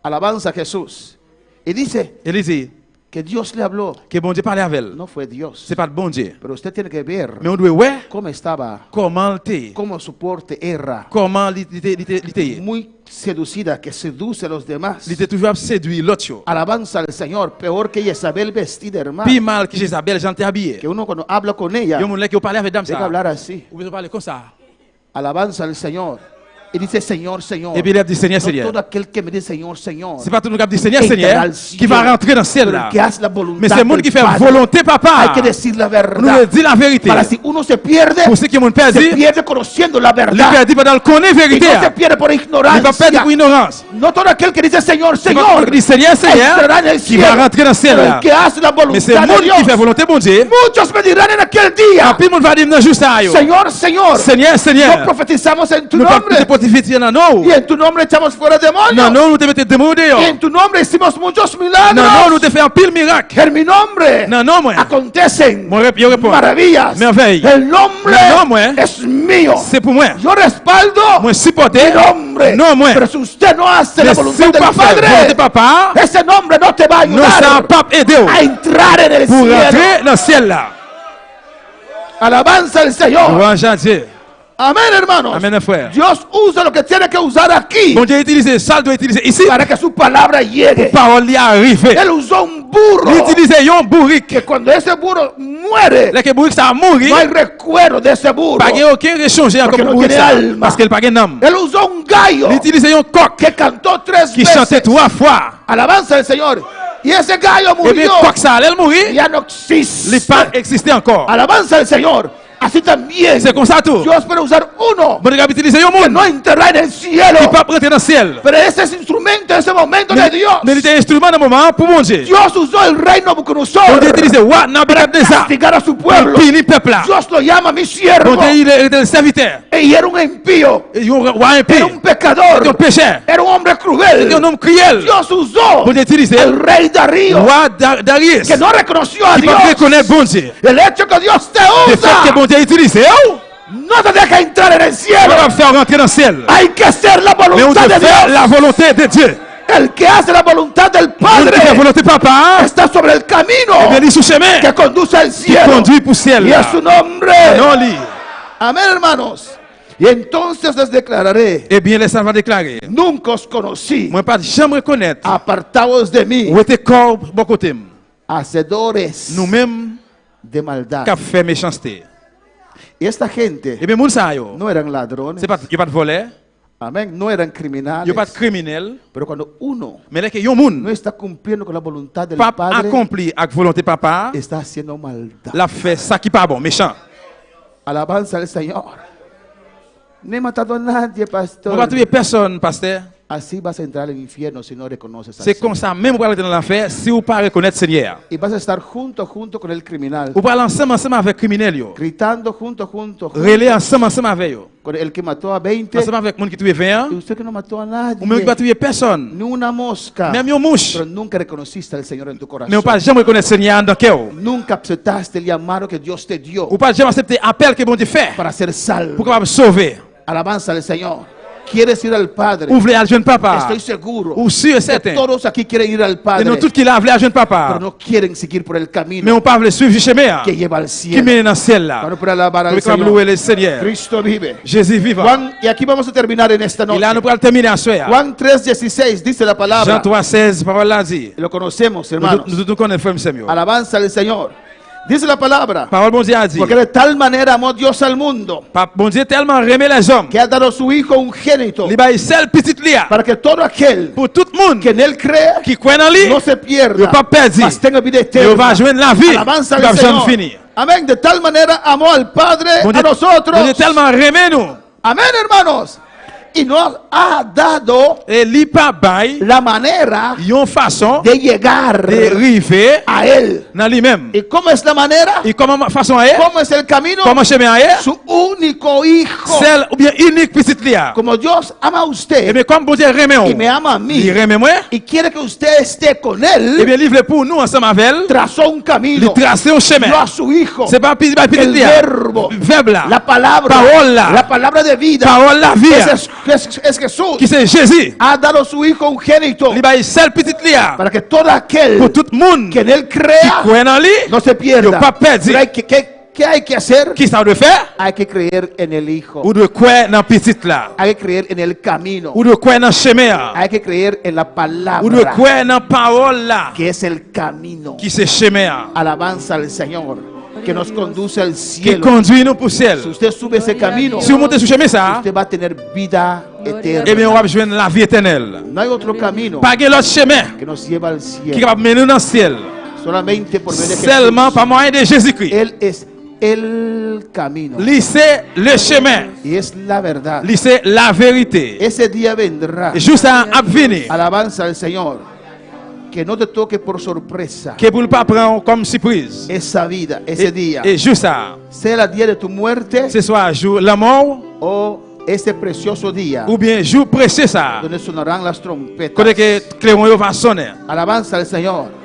Alabanza a Jesús. Y dice Il dit que Dios le habló. que bon Dieu parlait avec elle. No fue Dios. C'est pas de bon Dieu. Pero usted tiene que ver Mais on doit ouais cómo estaba, comment t'es. cómo su porte era. Comment l'était. Muy seducida, que seduce a los demás. Il était toujours séduit l'autre chose. Alabanza al Señor, peor que Isabel vestida, hermano. Plus mal que Jézabel, j'en t'ai habillé. Que uno cuando habla con ella, Yo mon là qui parler avec dame tiene que ça. hablar así. Ou bien parler comme ça. Alabanza al Señor. Y dice Señor, Señor. Et puis il a dit Seigneur, No Seigneur. todo aquel que me dice Señor, Señor. C'est pas tout le monde qui dit Seigneur, entrará Seigneur, al qui va cielo, rentrer dans le ciel pero là. el que hace la voluntad Mais c'est le monde del qui fait Padre. volonté, Hay papa. que decir la Nous verdad. le dit la vérité. Para si uno se pierde, Pour ceux qui m'ont se perdu, pierde conociendo la le verdad. perdu pendant le connaître Y vérité. no se pierde por Il va perdre ignorancia. pour ignorance. No todo aquel que dice Señor, C'est pas tout le monde Señor, qui dit Seigneur, Seigneur, entrará en el qui va cielo. rentrer dans le ciel Pero là. el que hace la Mais c'est le voluntad de monde qui fait Dios. volonté, bon Dieu. Muchos me dirán en aquel día, Puis le monde va dire, non, juste à yo. Señor, Señor, Seigneur, no Seigneur. profetizamos en tu Nous pas nombre. pontifier dans nous. Y en tu nombre echamos fuera demonios. Non, non, nous te mettons des mots Y dehors. en tu nombre hicimos muchos Non, non, milagros. nous te faisons un pile miracle. En mi nombre Non, non, moi. acontecen Yo réponds. maravillas. Merveille. El nombre No, moi. es mío. C'est pour moi. Yo respaldo Moi supporter. mi nombre. Non, moi. Pero si usted no hace la Mais si voluntad vous del pas faire volonté Padre, papa, ese nombre no te va a nous ça ayudar pas aider a entrar en el pour cielo. rentrer dans le ciel là. Alabanza al Señor. Louange à Dieu. Amén, hermanos. Amen, frère. Dios usa lo que tiene que usar aquí Bon Dieu utilise ça, doit utiliser ici. para que su palabra llegue. Parole y arrive. Él usó un burro Il utilise un bourrique. que cuando ese burro muere, Là que bourrique ça a mouru. no hay recuerdo de ese burro. Pas aucun échange Porque comme no bourrique tiene ça. alma. Parce qu'elle pas gagne âme. Él usó un gallo Il utilise un coq que cantó 3 qui chantait veces. 3 fois. Alabanza al Señor. Y ese gallo Et bien murió. coq ça elle mourir. Ya no existe. Il pas existé encore. Alabanza al Señor. Así también C'est comme ça tout. Dios puede usar uno Bon Dieu utilise un que monde no entrará en el cielo. qui pas rentrer dans le ciel. Pero ese es instrumento en ese momento de Dios. Mais il était instrument dans le moment pour mon Dieu. Dios usó el rey Bon Nabucodonosor Dieu utilise wa Nabucodonosor. castigar a su pueblo. Puis il peuple là. Dios lo llama mi Bon siervo. Dieu il était le serviteur. Y era un impío. Et il roi Era impie. un pecador. Un pécheur. Era un hombre cruel. C'était un homme cruel. Dios usó Bon Dieu utilise el rey Darío, roi Darius. que no reconoció a Qui Dios. pas reconnaître bon Dieu. El hecho que Dios te Le fait que usa bon Dieu utilise, no te deja entrar en el on cielo. va faire rentrer dans le ciel. Hay que hacer la Mais on voluntad doit de faire Dios. la volonté de Dieu. El que hace la voluntad del Celui qui fait la Padre volonté de papa, está sobre el eh camino bien, il est sous chemin que conduce al qui cielo. conduit pour le ciel. Y es su nombre. Non, lui. Amén, hermanos. Y entonces les declararé, Eh bien, laisse va déclarer. nunca os conocí, Moi, pas jamais reconnaître. apartaos de mí, Où était corps, bon côté. hacedores Nous-mêmes, de maldad. qui avons fait méchanceté. Y esta gente Eh bien, moun sa yo. no eran ladrones, C'est pas, il pas de voleur, amén, no eran il criminales, pas de criminel. pero cuando uno Mais là, que yon moun, no está cumpliendo con la voluntad del pas Padre, accompli avec volonté papa, está haciendo maldad. la fait ça qui pas bon, méchant. Alabanza al Señor. No he matado a nadie, On pastor. va tuer personne, pasteur. Así vas a entrar al infierno si no reconoces al C'est Señor. comme ça, même pour aller dans l'enfer, si vous pas reconnaître Seigneur. Y vas a estar junto con el criminal, Vous parlez ensemble avec criminel yo. gritando junto Relais ensemble avec yo. con el que mató a 20 Ensemble avec moun qui tué 20 y usted que no mató a ou même qui nadie, pas tuer personne. ni una mosca, Même yon mouche. pero nunca reconociste al Señor en tu Mais on corazón. pas jamais reconnaître Seigneur dans cœur. Nunca aceptaste el llamado que Dios te dio Ou pas jamais accepter l'appel que bon Dieu fait para ser salvo. pour capable sauver. Alabanza al Señor. ¿Quieres ir al Padre? Ou voulez à jeune papa. Estoy seguro Ou sûr et que certain. todos aquí quieren ir al Et Padre, nous tout qui l'a voulu à jeune pero papa. no quieren seguir por el Mais camino on pas voulu suivre le chemin que lleva al qui cielo. mène dans le ciel là. Vamos a alabar al Pour capable Señor. louer le Seigneur. Cristo vive. Jésus vivant. Juan, y aquí vamos a terminar en esta Et là noche. nous allons terminer à soir. Juan 3:16 dice la Jean palabra. 3:16, parole là dit. Lo conocemos, hermanos. Nous tous connaissons frère Samuel. Alabanza al Señor. Dice la palabra. Parole bon Dieu a dit. Porque de tal manera amó Dios al mundo Bon Dieu tellement aimé les hommes. que ha dado a su Hijo unigénito Il a seul petit lia para que todo aquel pour tout le monde que en él cree qui croit en lui. no se pierda, Yo pas perdu. mas tenga vida Il eterna. va joindre la vie. Alabanza Il va al jamais Señor. finir. Amén. De tal manera amó al Padre Bon a Dieu, nosotros. bon Dieu tellement aimé nous. Amén, hermanos. y nos ha dado Et li pa bay la manera yon façon de llegar de rive a Él. nan li même. ¿Y cómo es la manera? Et comment façon est? ¿Cómo es el camino? Comment chemin est? Su único hijo. Celle ou bien unique petite li a. Como Dios ama a Et usted bien comme bon Dieu remet y on. me ama a mí Li remet moi. y quiere que usted esté con Et Él, bien livre pour nous ensemble avec elle. trazó un Li camino. tracer un chemin. Dio a su hijo C'est pas petite el li a. verbo, Verbe là. la palabra, Parole là. la palabra de vida. Parole la vie. Es Jesús. Qui c'est Jésus. Ha dado su hijo unigénito Li bay seul petite li a. para que todo aquel Pour tout monde que en Él qui crea croit en lui. no se pierda. Yo pas perdu. Pero ¿qué hay que hacer? Qui ça doit faire? Hay que creer en el Hijo. Ou doit croire dans petite là. Hay que creer en el camino. Ou doit croire dans chemin. Hay que creer en la Ou doit palabra, croire dans parole là. que es el camino. Qui c'est chemin. Alabanza al Señor, que nos conduce al Qui cielo. conduit nous pour ciel. Si usted sube ese camino, Si vous montez sur chemin ça, usted va a tener vida eh bien eterna. on va joindre la vie éternelle. No hay otro camino Pas de l'autre chemin que nos lleva al qui cielo. va mener nous dans le ciel. Solamente por medio de Seulement Jesús. par moyen de Jésus-Christ. Él es el camino Lui c'est le chemin. y es la verdad. Lui c'est la vérité. Ese día vendrá. Et juste à venir. Alabanza al Señor. Que no te toque por sorpresa Que pour ne pas prendre comme surprise. esa vida, ese día. Et juste ça. Sea el día de tu muerte Ce soit jour la mort o ese precioso día ou bien jour précis ça. donde sonarán las trompetas. Côté que clairon va sonner. Alabanza al Señor.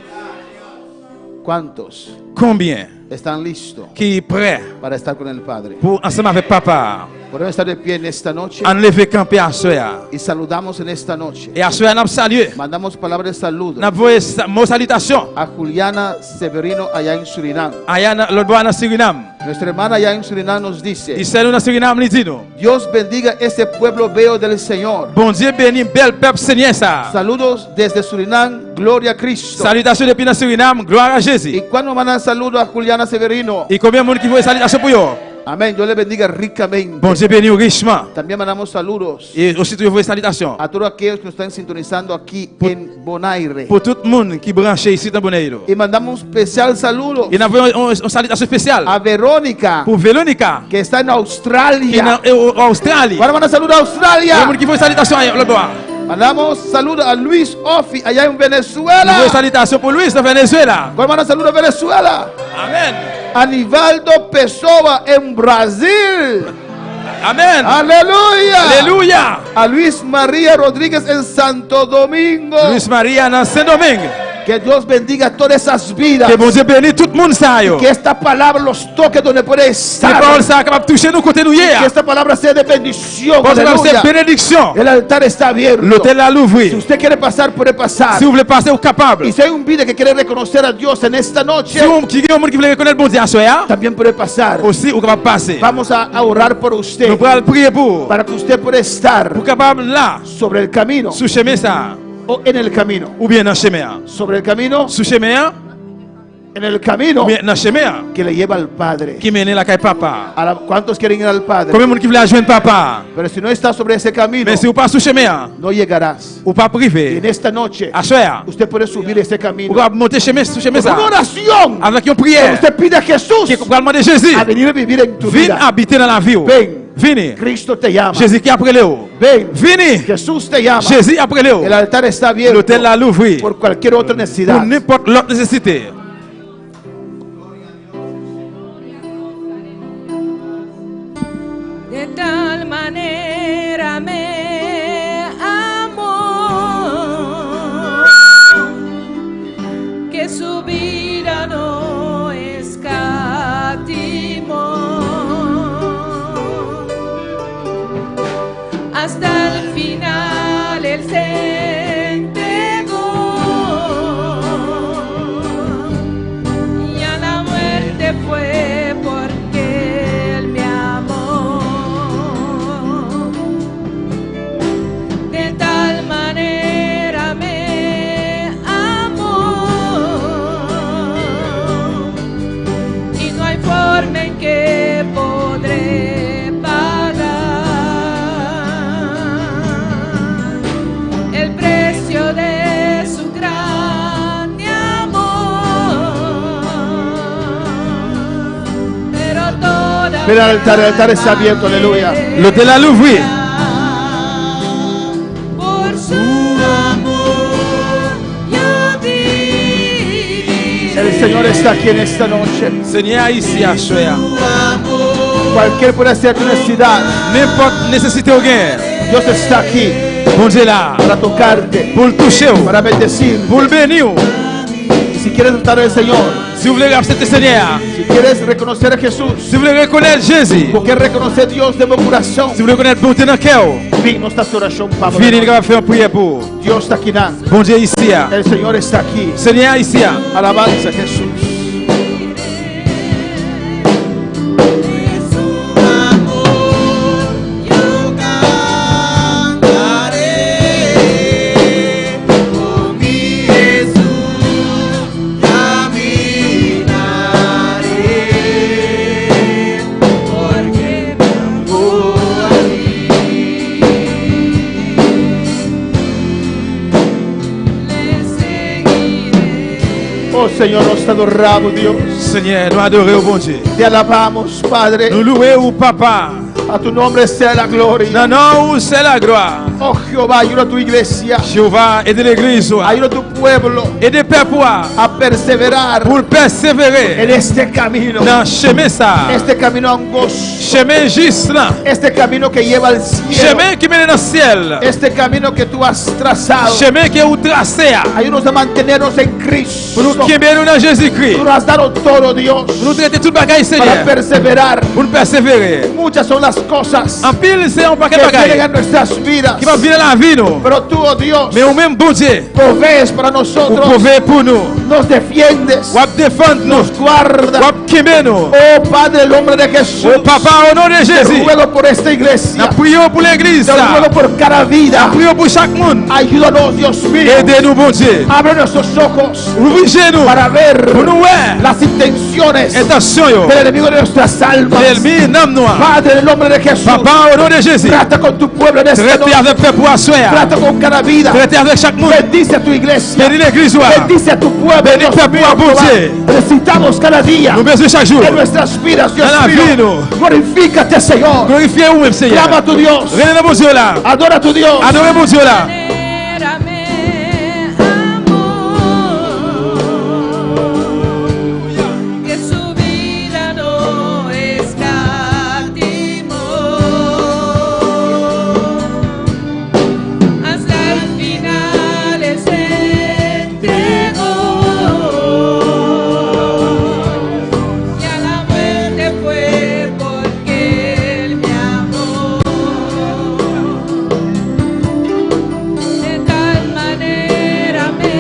¿Cuántos Combien están listos qui est prêt para estar con el Padre? pour ensemble avec papa Podemos estar de pie en esta noche enlever camper à soya. y saludamos en esta noche. Et à soya n'a salué. Mandamos palabras de saludo N'a voyé mot salutation. a Juliana Severino allá en Surinam. Aya le doigt dans Suriname. Nuestra hermana allá en Surinam nos dice: Il s'est dans Suriname li dit nous. Dios bendiga este pueblo bello del Señor. Bon Dieu béni bel peuple Seigneur ça. Saludos desde Surinam, gloria a Cristo. Salutation depuis dans Suriname, gloire à Jésus. ¿Y cuándo mandan saludos a Juliana Severino? Et combien de monde qui voit salutation pour yo? Amén, Dios le bendiga ricamente. Bon Dieu béni richement. También mandamos saludos Et aussi tu vois salutation a todos aquellos que nos están sintonizando aquí en Bonaire. pour tout le monde qui branché ici dans Bonaire. Y mandamos especial saludo Et nous avons une salutation spéciale a Verónica, pour Véronica que está en qui est Australia. en Australie. Ahora mandamos saludos a Il y a Australia. monde qui voit salutation le doigt. Mandamos saludos a Luis Offi allá en Nous Venezuela. voyons salutation pour Luis de Venezuela. Ahora mandamos saludos a Venezuela. Amen. Anivaldo Pessoa en Brasil. Amen. Aleluya. Alléluia. A Luis María Rodríguez en Santo Domingo. Luis Maria dans Saint-Domingue. Que Dios bendiga todas esas vidas. Que bon Dieu bénisse tout le monde ça yo. Que esta palabra los toque donde puede Que estar. parole ça capable toucher nous côté nous Que hier. esta palabra sea de bendición. Parce que Aleluya. c'est bénédiction. El altar está abierto. L'hôtel à Si l'ouvrir. usted quiere pasar, puede pasar. Si vous voulez passer au capable. Y si hay un vida que quiere reconocer a Dios en esta noche, Si vous qui est un monde qui veut reconnaître bon Dieu à soya, también puede pasar. aussi vous capable passer. Vamos a orar por usted Nous allons prier pour para que usted pueda estar capable là sobre el camino sous chemin ça o en el camino. ou bien dans chemin. Sobre el camino, Sous chemin en el camino ou bien dans chemin que le lleva al Padre. qui mène la caille papa. ¿Cuántos quieren ir al Padre? Combien de monde qui veut joindre papa? Pero si no estás sobre ese camino, Mais si vous pas sous chemin no llegarás. ou pas Y privé, en esta noche, à soya, usted puede subir ese camino. vous allez monter chemin sous chemin Con ça. una oración, Avec une prière usted pide a Jesús qui va demander Jésus, a venir a vivir en tu viens vida. habiter dans la vie. Ven, Venez. Cristo te llama. Jésus qui après Léo. Ven, Venez. Jesús te llama. Jésus après Léo. El altar está abierto L'hôtel à l'ouvrir por cualquier otra pour necesidad. n'importe l'autre nécessité. De tal manera me amó que su vida no escatimó hasta el final. Él se entregó y a la muerte fue porque Él me amó. De tal manera me amó y no hay forma en que podré pagar el precio de su grande amor. Pero toda Ven al altar, el altar está abierto, aleluya. L'hôtel à l'ouvrir Señor está aquí en esta noche. Seigneur ici à choya. Cualquier puede ser tu necesidad, N'importe nécessité ou gain. Dios está aquí Bon Dieu là. para tocarte, Pour le toucher. para bendecir. Pour le bénir. Y si quieres aceptar al Señor, Si vous voulez accepter le Seigneur. si quieres reconocer a Jesús, Si vous voulez reconnaître Jésus. porque reconocer a Dios de mon corazón, Si vous voulez reconnaître bonté dans le cœur. vino esta oración, Pablo. Venez, nous allons faire une prière pour. Dios está aquí, nan. Bon Dieu ici. El Señor está aquí. Seigneur ici. Alabanza a Jesús. Oh Señor, nos adoramos, Dios. Seigneur, nous adorons bon Dieu. Te alabamos, Padre. Nous louons Papa. A tu nombre sea la gloria. Non, non, c'est la gloire. Oh Jehová, ayuda a tu iglesia. Jéhovah, aide l'église. Ayuda a tu pueblo Aide peuple a perseverar pour persévérer en este camino. dans le chemin ça. Este camino angosto. Chemin juste là. Este camino que lleva al cielo. Chemin qui mène dans le ciel. Este camino que tú has trazado. Chemin qui est tracé. Ayúdanos a mantenernos en Cristo. Pour nous qui mène dans Jésus-Christ. Tú nos has dado todo, Dios, Pour nous traiter tout le bagage, para Seigneur. perseverar. Pour nous persévérer. Muchas son las cosas En pile, c'est un paquet que de vienen bagages a nuestras vidas. qui va venir dans la vie, nous. Pero tú, oh Dios, Mais au même bon Dieu, provees para vous nosotros, pouvez pour nous. nos defiendes, Vous défendre nous. nos guardas. Vous quitter nous. Oh Padre, el nombre de Jesús, Oh Papa, au nom de te Jésus. ruego por esta iglesia, Nous prions pour l'église. te ruego por cada vida. Prions pour chaque monde. Ayúdanos, Dios mío, Aidez-nous, bon Dieu. abre nuestros ojos Ouvrez-nous para ver pour nous voir las intenciones intention yo. del enemigo de nuestras almas. L'ennemi n'aime nous. Padre, en el nombre de Jesús, Papa, au nom de Jésus. trata con tu pueblo en esta Traitez noche, avec peuple pour asseoir. trata con cada vida, Traitez avec chaque monde. bendice a tu iglesia, Bénis l'église. bendice a tu pueblo, Bendice Dios a tu mío, pueblo, Jehová. Dieu. Necesitamos cada día Nous besoin chaque jour. en nuestras vidas, Dios En la mío. vie, nous. Glorifícate, Señor. Glorifiez-vous, même Seigneur. Clama a tu Dios, Venez dans mon Dieu là. adora a tu Dios. Adorez mon Dieu là. Que su vida no escatimó, hasta el final se entregó, y a la muerte fue porque Él me amó. De tal manera me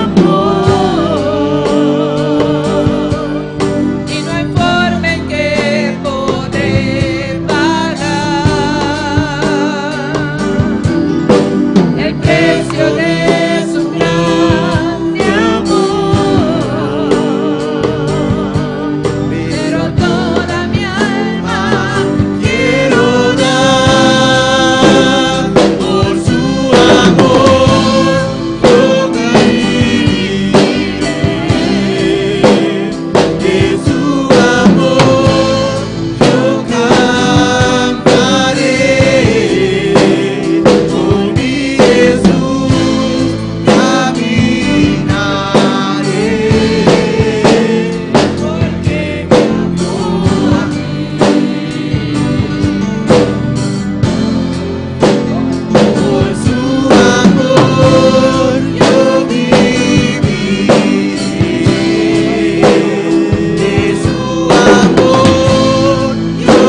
amó, y no hay forma en que podré pagar el precio de su grande amor. Pero toda mi alma quiero dar por su amor. Yo viviré de su amor. Yo cantaré con mi Jesús, caminaré porque me amó a mí. Por su amor yo viviré, de su amor yo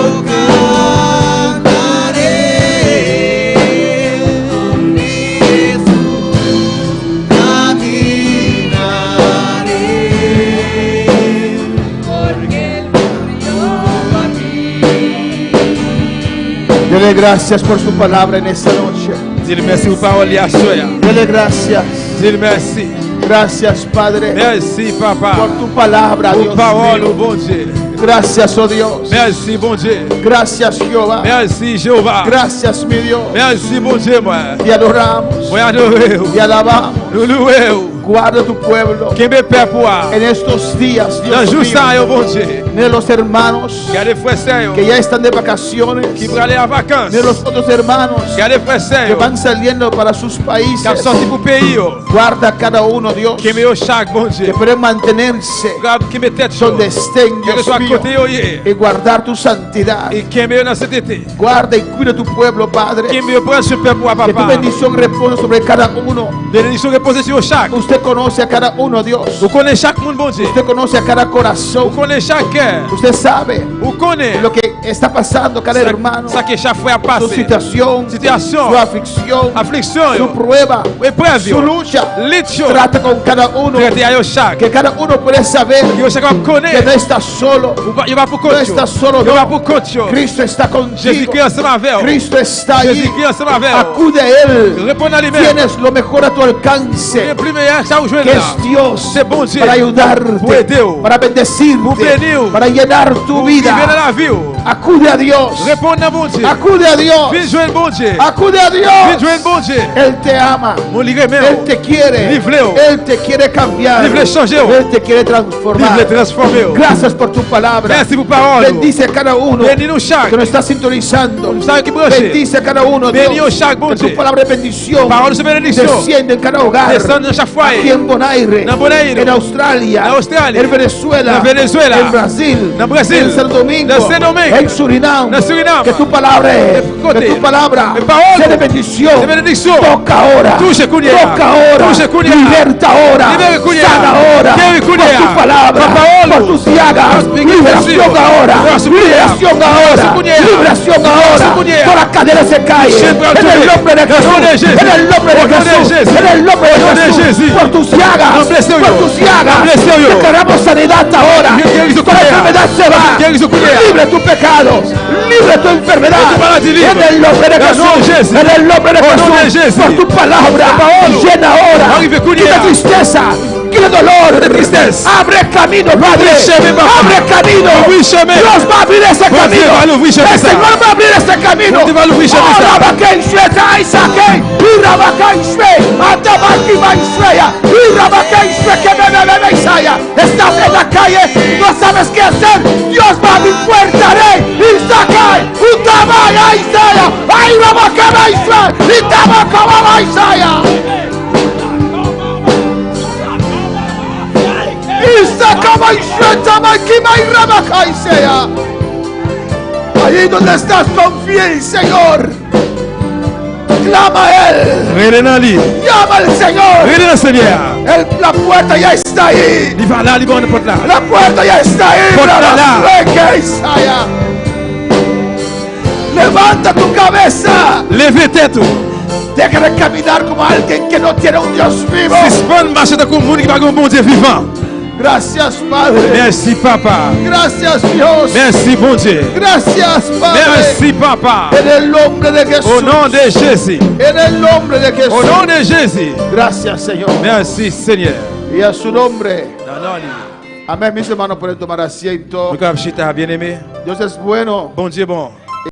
cantaré, con mi Jesús caminaré, porque Él murió por mí. Dele gracias por su palabra en esta noche. Dis merci pour parole à soya. Dele gracias. Dis merci. Gracias, Padre, Merci Papa. por tu palabra, Pour Dios parole, mío. bon Dieu. Gracias, oh Dios. Merci bon Dieu. Gracias, Jehová. Merci Jéhovah. Gracias, mi Dios. Merci bon Dieu, moi. Te adoramos, Moi adoré. te alabamos. Nous louons. Guarda tu pueblo Kembe père pour en estos días, dans Dios jour mío. ça yo bon Dieu. Mira los hermanos Gardez frère sœur que ya están de vacaciones. qui vont aller en vacances. Mira los otros hermanos Gardez frère que sœur van saliendo para sus países. qui sorti pour pays yo. Guarda a cada uno, Dios, Kembe yo chaque bon que Dieu. pueden mantenerse Garde kembe tête yo. donde estén, Que Dios soit à mío, côté yo hier. y guardar tu santidad. Et kembe yo dans cet été. Guarda y cuida tu pueblo, Padre. Kembe yo prend ce père pour Que tu papa. bendición repose sobre cada uno. Bénédiction reposer sur chaque. Usted conoce a cada uno, Dios. Vous connaissez chaque monde bon Dieu. Usted conoce a cada Vous corazón. connaissez chaque cœur. Usted sabe Vous connaissez lo que está pasando cada hermano, ça que chaque frère su passe. situación, Situation. su aflicción, Affliction su yo. prueba, Épreuve su yo. lucha. Lit yo. Trata con cada uno, Traitez à yo chaque. que cada uno puede saber Yo chaque va que no connaître. está solo. Yo va pour No coach. estás solo, Yo va no. pour coach yo. Cristo está contigo. Jésus-Christ ensemble avec vous. Cristo está ahí. Jésus-Christ ensemble avec vous. Acude a Él. Répondez à lui-même. Tienes lo mejor a tu alcance, Le plus meilleur, ça vous jouez que là. es Dios, C'est bon Dieu. para Pour ayudarte, aider. para bendecirte, Pour bénir. para llenar tu Pour vivre vida. dans la vie. Acude a Dios. Répondez à bon Dieu. Acude a Dios. Viens jouer bon Dieu. Acude a Viens Dios. jouer bon Dieu. Él te ama. Mon livre Él même. te quiere. Livre-le. Él te quiere cambiar. Livre-le changer. Él te quiere Vive transformar. le transformer. Gracias por tu palabra. Merci pour parole. Bendice a cada uno Bénis-nous chaque. que nos está sintonizando. Nous savons qui branche. Bendice a cada uno, Dios. Bénis-nous chaque bon Que tu Dieu. palabra de bendición Parole de bénédiction. desciende en cada hogar. Descende dans chaque Aquí foyer. en Bonaire, En Bonaire. en Australia, En Australia. en Venezuela, En Venezuela. en Brasil, En Brasil. en Santo Domingo, En Santo Domingo. en Surinam. En Surinam. Que tu palabra, Côté. que tu palabra De parole. sea de bendición. De bendición. Toca ahora, Touche cuña. toca ahora, Touche cuña. liberta ahora, Libere cuña. sana ahora, Libere por cuña. tu palabra, Por parole. por tus llagas, Por liberación cuña. ahora, Por su cuña. liberación ahora, Por su cuña. liberación ahora, Por su cuña. toda cadena se cae, Siempre al en el tope. nombre de En el nombre de Jesús, Jesús. en el nombre de En el nombre de Jesús, Jesús. en el nombre de En el nombre de Jesús, Jesús. por tus llagas, No blessé yo. por tus llagas, No blessé yo. declaramos sanidad ahora, Yo quiero que su toda cuña. enfermedad se va, Quiero que su cuña. libre tu pecado, libre tu enfermedad, Que tu maladie libre. en el nombre de En el nombre de Jesús, Jesús. en el nombre de En el nombre de Jesús, Jesús. por tu palabra, Paolo. llena ahora, Arrive cuña. quita tristeza, quita dolor, tristeza. abre camino, Padre, chemin, papá. abre camino, Ouvre chemin. Dios va a abrir ese Dieu camino, va l'ouvrir chemin, el ça. Señor va a abrir este camino, Dieu va l'ouvrir chemin, ça. ahora va que ensueta Isaac, y Rabaka Isre, Atabaki Maisreya, y Rabaka Isre, que me Isaya, estás en la calle, no sabes qué hacer, Dios va a abrir puerta, Isaac, Utabaya Isaya, ay Rabaka Maisre, y Tabaka Isaya. Allí donde estás, confía en el Señor. Clama a Él. Rede dans lui. Llama al Señor. Rede dans le Seigneur. La puerta ya está ahí. Il va là, il va n'importe là. La puerta ya está ahí. Puerta Brava, là. sueca, Isaya. Levanta tu cabeza. Levez tête. Deja de caminar como alguien que no tiene un Dios vivo. Suspend marcher dans le monde qui va un bon Dieu vivant. Gracias, Padre. Merci papa. Gracias, Dios. Merci bon Dieu. Gracias, Padre. Merci papa. En el nombre de Jesús. Au nom de Jésus. En el nombre de Jesús. Au nom de Jésus. Gracias, Señor. Merci Seigneur. Y a su nombre. Non, non, lui. Amén, mis hermanos, pueden tomar asiento. Nous comme chita bien aimé. Dios es bueno. Bon Dieu bon.